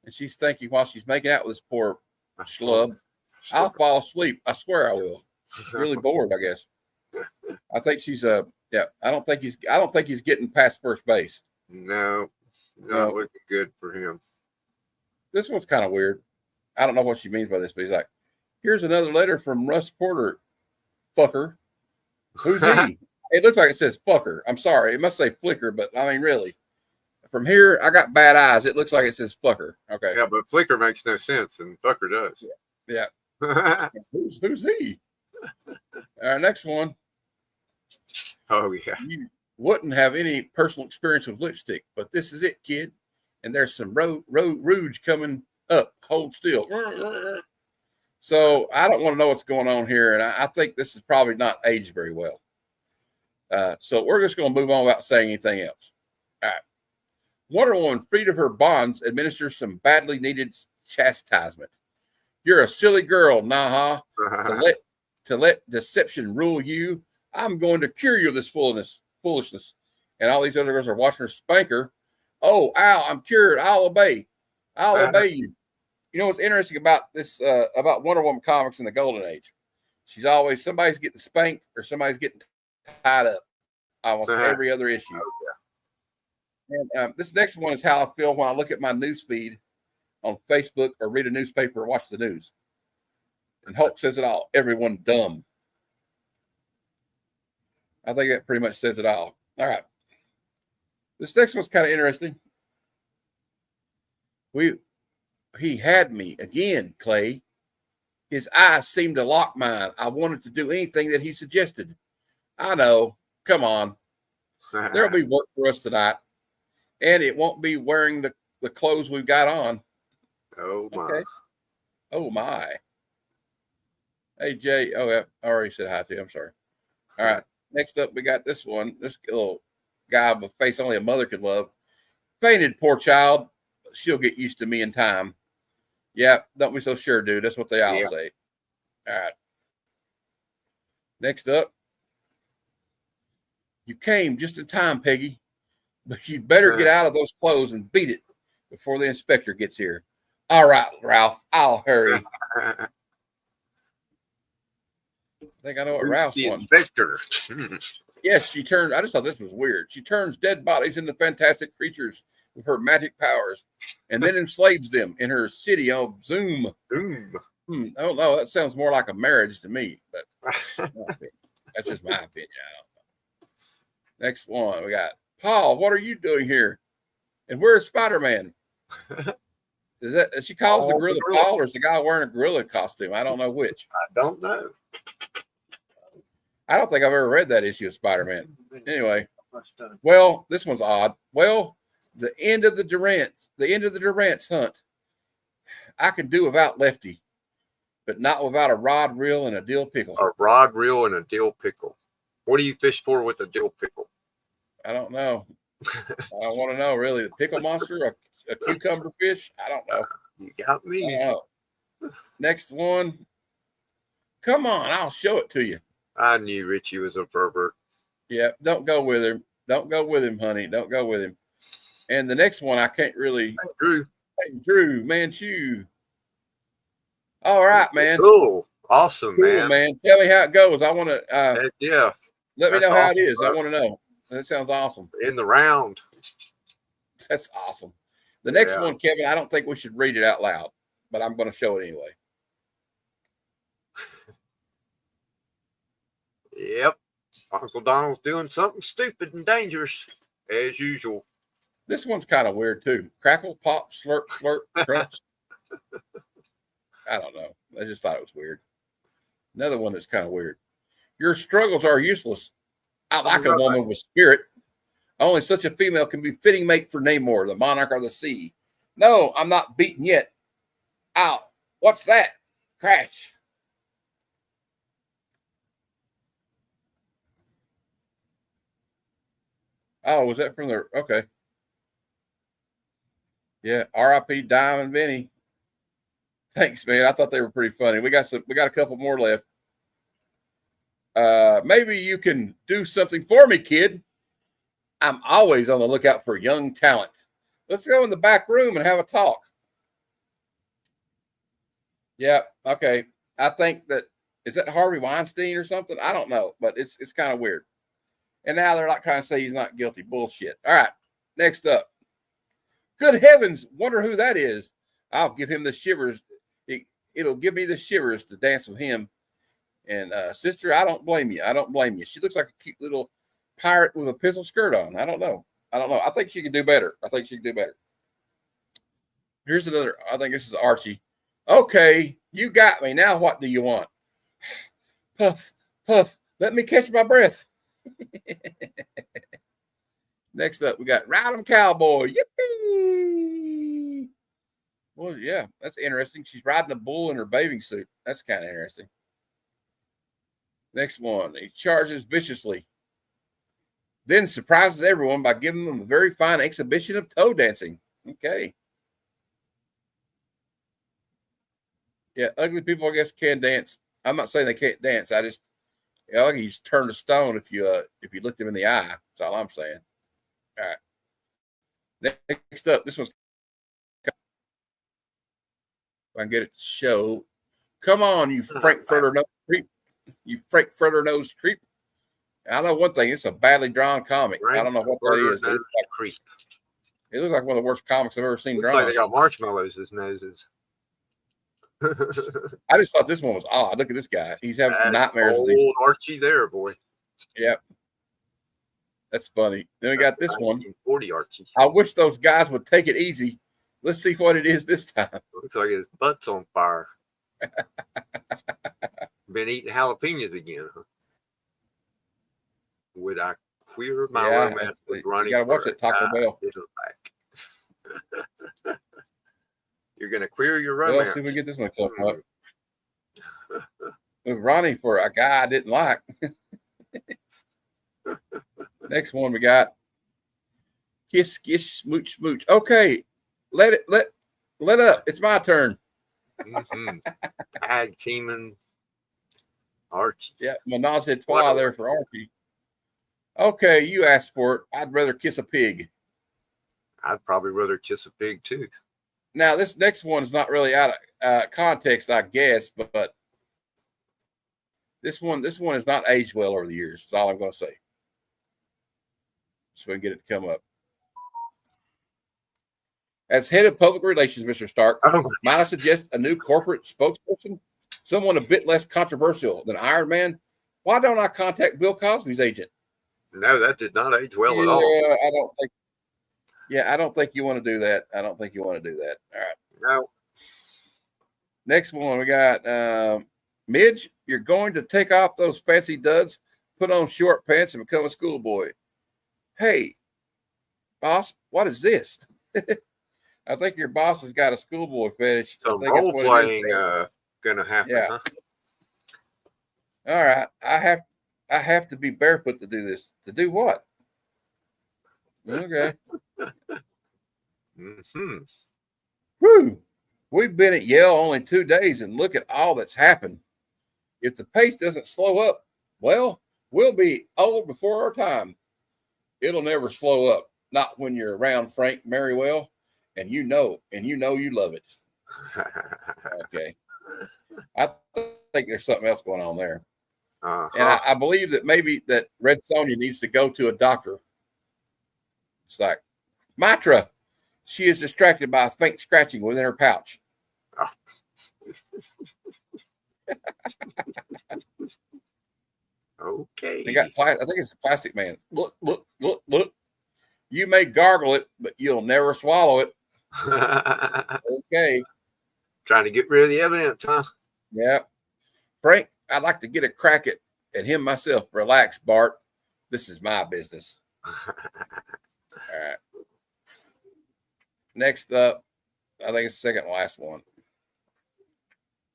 And she's thinking while she's making out with this poor schlub, I'll fall asleep. I swear I will. She's really bored, I guess. I think she's I don't think he's getting past first base. No, not looking good for him. This one's kind of weird. I don't know what she means by this, but he's like, here's another letter from Russ Porter, fucker. Who's he? It looks like it says fucker. I'm sorry. It must say flicker, but I mean, really. From here, I got bad eyes. It looks like it says fucker. Okay. Yeah, but flicker makes no sense, and fucker does. Yeah. Who's he? Our next one. Oh, yeah. You wouldn't have any personal experience with lipstick, but this is it, kid. And there's some rouge coming up. Hold still. So I don't want to know what's going on here, and I think this is probably not aged very well. So we're just going to move on without saying anything else. All right. Wonder Woman, freed of her bonds, administers some badly needed chastisement. You're a silly girl, Naha. To let deception rule you, I'm going to cure you of this foolishness. And all these other girls are watching her spank her. Oh, ow, I'm cured. I'll obey. I'll obey you. You know what's interesting about this, about Wonder Woman comics in the Golden Age? She's always, somebody's getting spanked or somebody's getting tied up. Almost every other issue. And this next one is how I feel when I look at my news feed on Facebook or read a newspaper or watch the news. And Hulk says it all. Everyone dumb. I think that pretty much says it all. All right. This next one's kind of interesting. He had me again, Clay. His eyes seemed to lock mine. I wanted to do anything that he suggested. I know. Come on. There'll be work for us tonight. And it won't be wearing the clothes we've got on. Oh, my. Okay. Oh, my. Hey, Jay. Oh, yeah. I already said hi to you. I'm sorry. All right. Next up, we got this one. This little guy with a face only a mother could love. Fainted, poor child. She'll get used to me in time. Yeah, don't be so sure, dude. That's what they all say. All right. Next up. You came just in time, Peggy. But you'd better get out of those clothes and beat it before the inspector gets here. All right, Ralph. I'll hurry. I think I know what Ralph's the wants. Inspector. Yes, she turned. I just thought this was weird. She turns dead bodies into fantastic creatures with her magic powers, and then enslaves them in her city of Zoom. I don't know. That sounds more like a marriage to me, but that's just my opinion. I don't know. Next one, we got Paul. What are you doing here? And where's Spider-Man? Is she calls the gorilla Paul, or is the guy wearing a gorilla costume? I don't know which. I don't know. I don't think I've ever read that issue of Spider-Man. Anyway, well, this one's odd. Well, the end of the Durant's hunt. I can do without Lefty, but not without a rod reel and a dill pickle. A rod reel and a dill pickle. What do you fish for with a dill pickle? I don't know. I don't want to know, really. The pickle monster, a cucumber fish? I don't know. You got me. Next one. Come on, I'll show it to you. I knew Richie was a pervert. Yeah, don't go with him. Don't go with him, honey. Don't go with him. And the next one, I can't really. Drew Manchu. All right, man. Cool. Awesome, man. Tell me how it goes. I want to. Yeah. Let me know how it is. Bro. I want to know. That sounds awesome. In the round. That's awesome. The next one, Kevin, I don't think we should read it out loud, but I'm going to show it anyway. Yep. Uncle Donald's doing something stupid and dangerous, as usual. This one's kind of weird, too. Crackle, pop, slurp, slurp, crunch. I don't know. I just thought it was weird. Another one that's kind of weird. Your struggles are useless. I like a woman with spirit. Only such a female can be fitting mate for Namor, the monarch of the sea. No, I'm not beaten yet. Ow. What's that? Crash. Oh, was that from the okay? Yeah, R.I.P. Diamond Vinny. Thanks, man. I thought they were pretty funny. We got a couple more left. Maybe you can do something for me, kid. I'm always on the lookout for young talent. Let's go in the back room and have a talk. Yeah, okay. I think is that Harvey Weinstein or something? I don't know, but it's kind of weird. And now they're like trying to say he's not guilty. Bullshit. All right, next up. Good heavens, wonder who that is. I'll give him the shivers. It'll give me the shivers to dance with him. And sister, I don't blame you. I don't blame you. She looks like a cute little pirate with a pistol skirt on. I don't know. I think she can do better. Here's another. I think this is Archie. Okay, you got me. Now what do you want? Puff, puff. Let me catch my breath. Next up, we got Ride 'em Cowboy. Yippee! Well, yeah, that's interesting. She's riding a bull in her bathing suit. That's kind of interesting. Next one, he charges viciously, then surprises everyone by giving them a very fine exhibition of toe dancing. Okay. Yeah, ugly people, I guess, can dance. I'm not saying they can't dance. I just, like you just turn to stone if you look them in the eye. That's all I'm saying. All right. Next up, this one's. If I can get it to show. Come on, you Frankfurter nose creep. You Frankfurter nose creep. I know one thing. It's a badly drawn comic. I don't know what that is. It looks like one of the worst comics I've ever seen drawn. Looks like they got marshmallows as noses. I just thought this one was odd. Look at this guy. He's having nightmares. Old Archie there, boy. Yep. That's funny. Then we got this one. 40 Archie. I wish those guys would take it easy. Let's see what it is this time. Looks like his butt's on fire. Been eating jalapenos again, huh? Would I queer my romance with Ronnie? You gotta watch it, Taco Bell. You're gonna queer your romance. Well, see if we get this one close up. With Ronnie for a guy I didn't like. Next one we got kiss, kiss, smooch, smooch. Okay, let up. It's my turn. Tag teaming Archie. Yeah, menage a trois there for Archie. Okay, you asked for it. I'd rather kiss a pig. I'd probably rather kiss a pig too. Now, this next one is not really out of context, I guess, but this one has not aged well over the years. That's all I'm going to say. So we can get it to come up. As head of public relations, Mr. Stark, might I suggest a new corporate spokesperson, someone a bit less controversial than Iron Man? Why don't I contact Bill Cosby's agent? No, that did not age well at all. I don't think you want to do that. I don't think you want to do that. All right. No. Next one we got Midge, you're going to take off those fancy duds, put on short pants, and become a schoolboy. Hey, boss, what is this? I think your boss has got a schoolboy fetish. So role playing gonna happen. Yeah. Huh? All right. I have to be barefoot to do this. To do what? Okay. Whew. We've been at Yale only 2 days, and look at all that's happened. If the pace doesn't slow up, well, we'll be old before our time. It'll never slow up. Not when you're around Frank Merriwell, and you know you love it. Okay. I think there's something else going on there. And I believe that maybe that Red Sonja needs to go to a doctor. It's like, Mitra, she is distracted by a faint scratching within her pouch. Okay. They got I think it's a Plastic Man. Look. You may gargle it, but you'll never swallow it. Okay. Trying to get rid of the evidence, huh? Yeah. Frank, I'd like to get a crack at him myself. Relax, Bart. This is my business. All right. Next up, I think it's the second last one.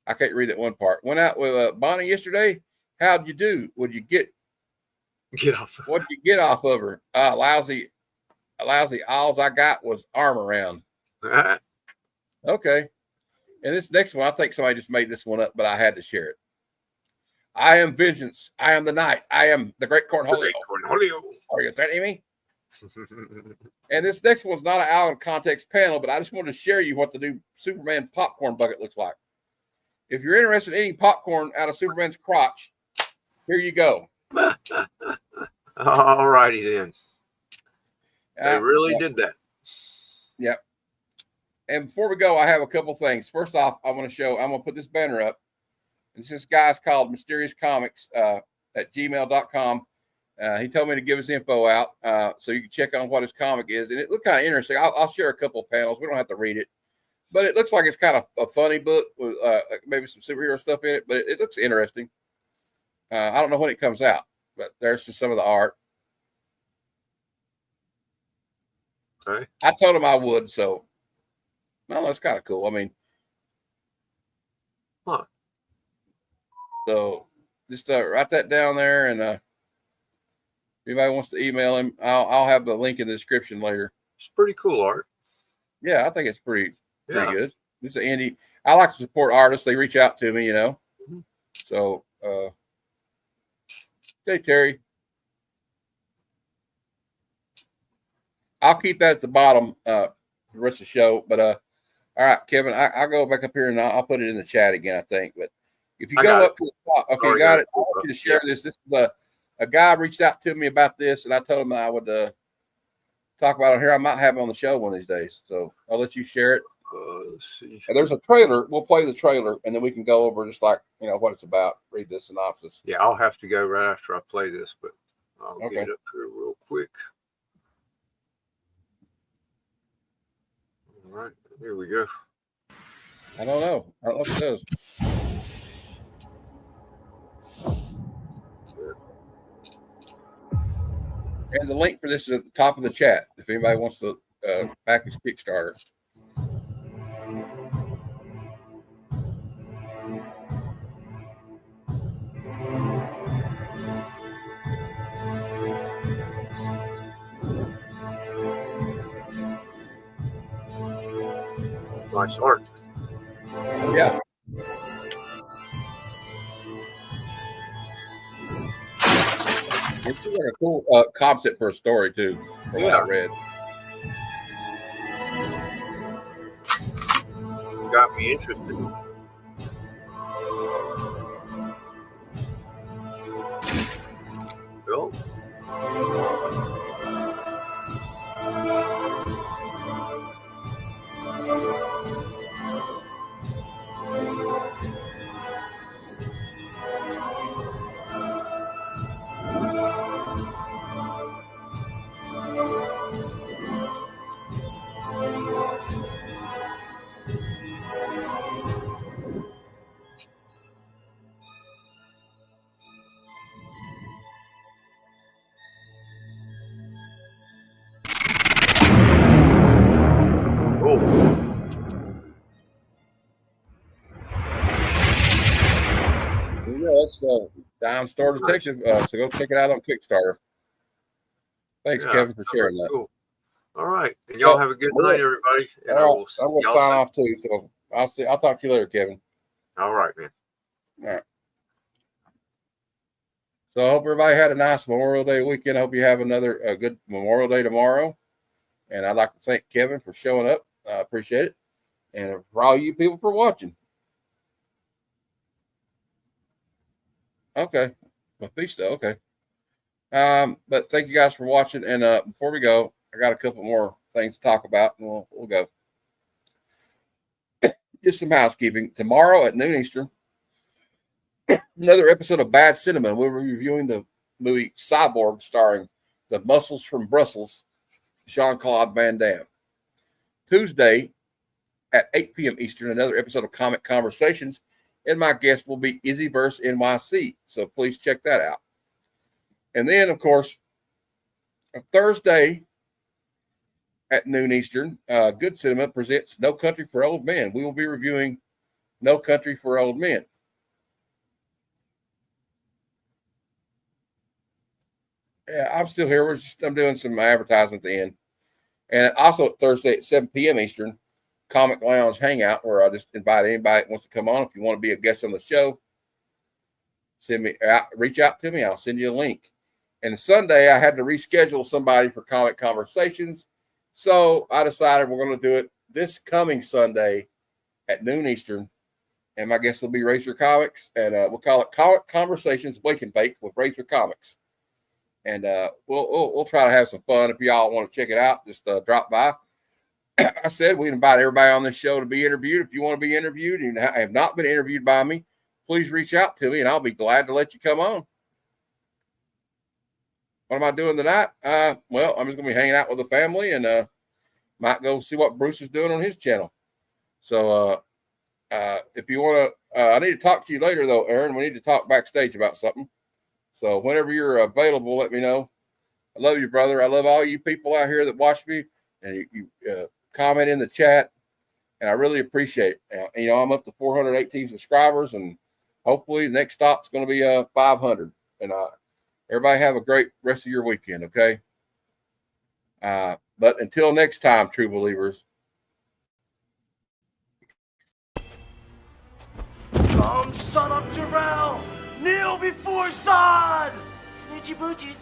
I can't read that one part. Went out with Bonnie yesterday. How'd you do? What'd you get off? What'd you get off of her? Lousy. Alls I got was arm around. Okay. And this next one, I think somebody just made this one up, but I had to share it. I am vengeance. I am the night. I am the great Cornholio. Are you threatening me? And this next one's not an out of context panel, but I just wanted to share you what the new Superman popcorn bucket looks like. If you're interested in eating popcorn out of Superman's crotch, here you go. All righty then. They really did that. Yep. And before we go, I have a couple things. First off, I'm going to put this banner up. This guy's called Mysterious Comics at gmail.com. He told me to give his info out so you can check on what his comic is. And it looked kind of interesting. I'll share a couple of panels. We don't have to read it. But it looks like it's kind of a funny book with maybe some superhero stuff in it. But it looks interesting. I don't know when it comes out. But there's just some of the art. Okay. I told him I would, so no, that's kind of cool. I mean, so just write that down there, and if anybody wants to email him, I'll have the link in the description later. It's pretty cool art. Yeah, I think it's pretty good. It's an indie. I like to support artists. They reach out to me, Mm-hmm. So, hey, Terry. I'll keep that at the bottom the rest of the show. But all right, Kevin, I'll go back up here and I'll put it in the chat again, I think. But if you go up to the top, okay, you got it. I want you to share this. This is a guy reached out to me about this, and I told him I would talk about it here. I might have it on the show one of these days. So I'll let you share it. Let's see. And there's a trailer. We'll play the trailer, and then we can go over just like, what it's about. Read the synopsis. Yeah, I'll have to go right after I play this, but I'll get it up here real quick. All right, here we go. I don't know if it does. And the link for this is at the top of the chat if anybody wants to back his Kickstarter. nice art. Yeah. It's a cool concept for a story too, from what I read. Got me interested. Bill? Yeah, that's Dime Store Detective. So go check it out on Kickstarter. Thanks, Kevin, for sharing that. Cool. All right, and y'all have a good night, everybody. And all right, I'm gonna sign off too. So I'll talk to you later, Kevin. All right, man. All right. So I hope everybody had a nice Memorial Day weekend. I hope you have a good Memorial Day tomorrow. And I'd like to thank Kevin for showing up. I appreciate it. And for all you people for watching. Okay. Mephisto, okay. But thank you guys for watching. And before we go, I got a couple more things to talk about, and we'll go. Just some housekeeping. Tomorrow at noon Eastern, another episode of Bad Cinema. We'll be reviewing the movie Cyborg, starring the Muscles from Brussels, Jean-Claude Van Damme. Tuesday at 8 p.m. Eastern, another episode of Comic Conversations, and my guest will be Izzyverse NYC. So please check that out. And then, of course, Thursday at noon Eastern, Good Cinema presents No Country for Old Men. We will be reviewing No Country for Old Men. Yeah, I'm still here. I'm doing some advertisements in. And also Thursday at 7 p.m. Eastern, Comic Lounge Hangout, where I just invite anybody that wants to come on. If you want to be a guest on the show, reach out to me. I'll send you a link. And Sunday, I had to reschedule somebody for Comic Conversations. So I decided we're going to do it this coming Sunday at noon Eastern. And my guest will be Razor Comics. And we'll call it Comic Conversations Wake and Bake with Razor Comics. And we'll try to have some fun. If y'all want to check it out, just drop by. I said we invite everybody on this show to be interviewed. If you want to be interviewed and have not been interviewed by me, please reach out to me, and I'll be glad to let you come on. What am I doing tonight? Well, I'm just going to be hanging out with the family and might go see what Bruce is doing on his channel. So if you want to, I need to talk to you later, though, Aaron. We need to talk backstage about something. So whenever you're available, let me know. I love you, brother. I love all you people out here that watch me and you comment in the chat, and I really appreciate it. You know, I'm up to 418 subscribers, and hopefully the next stop's going to be 500. And everybody have a great rest of your weekend, okay? But until next time, true believers. Come, son of Jarrell! Kneel before Zod! Snitchy boochies.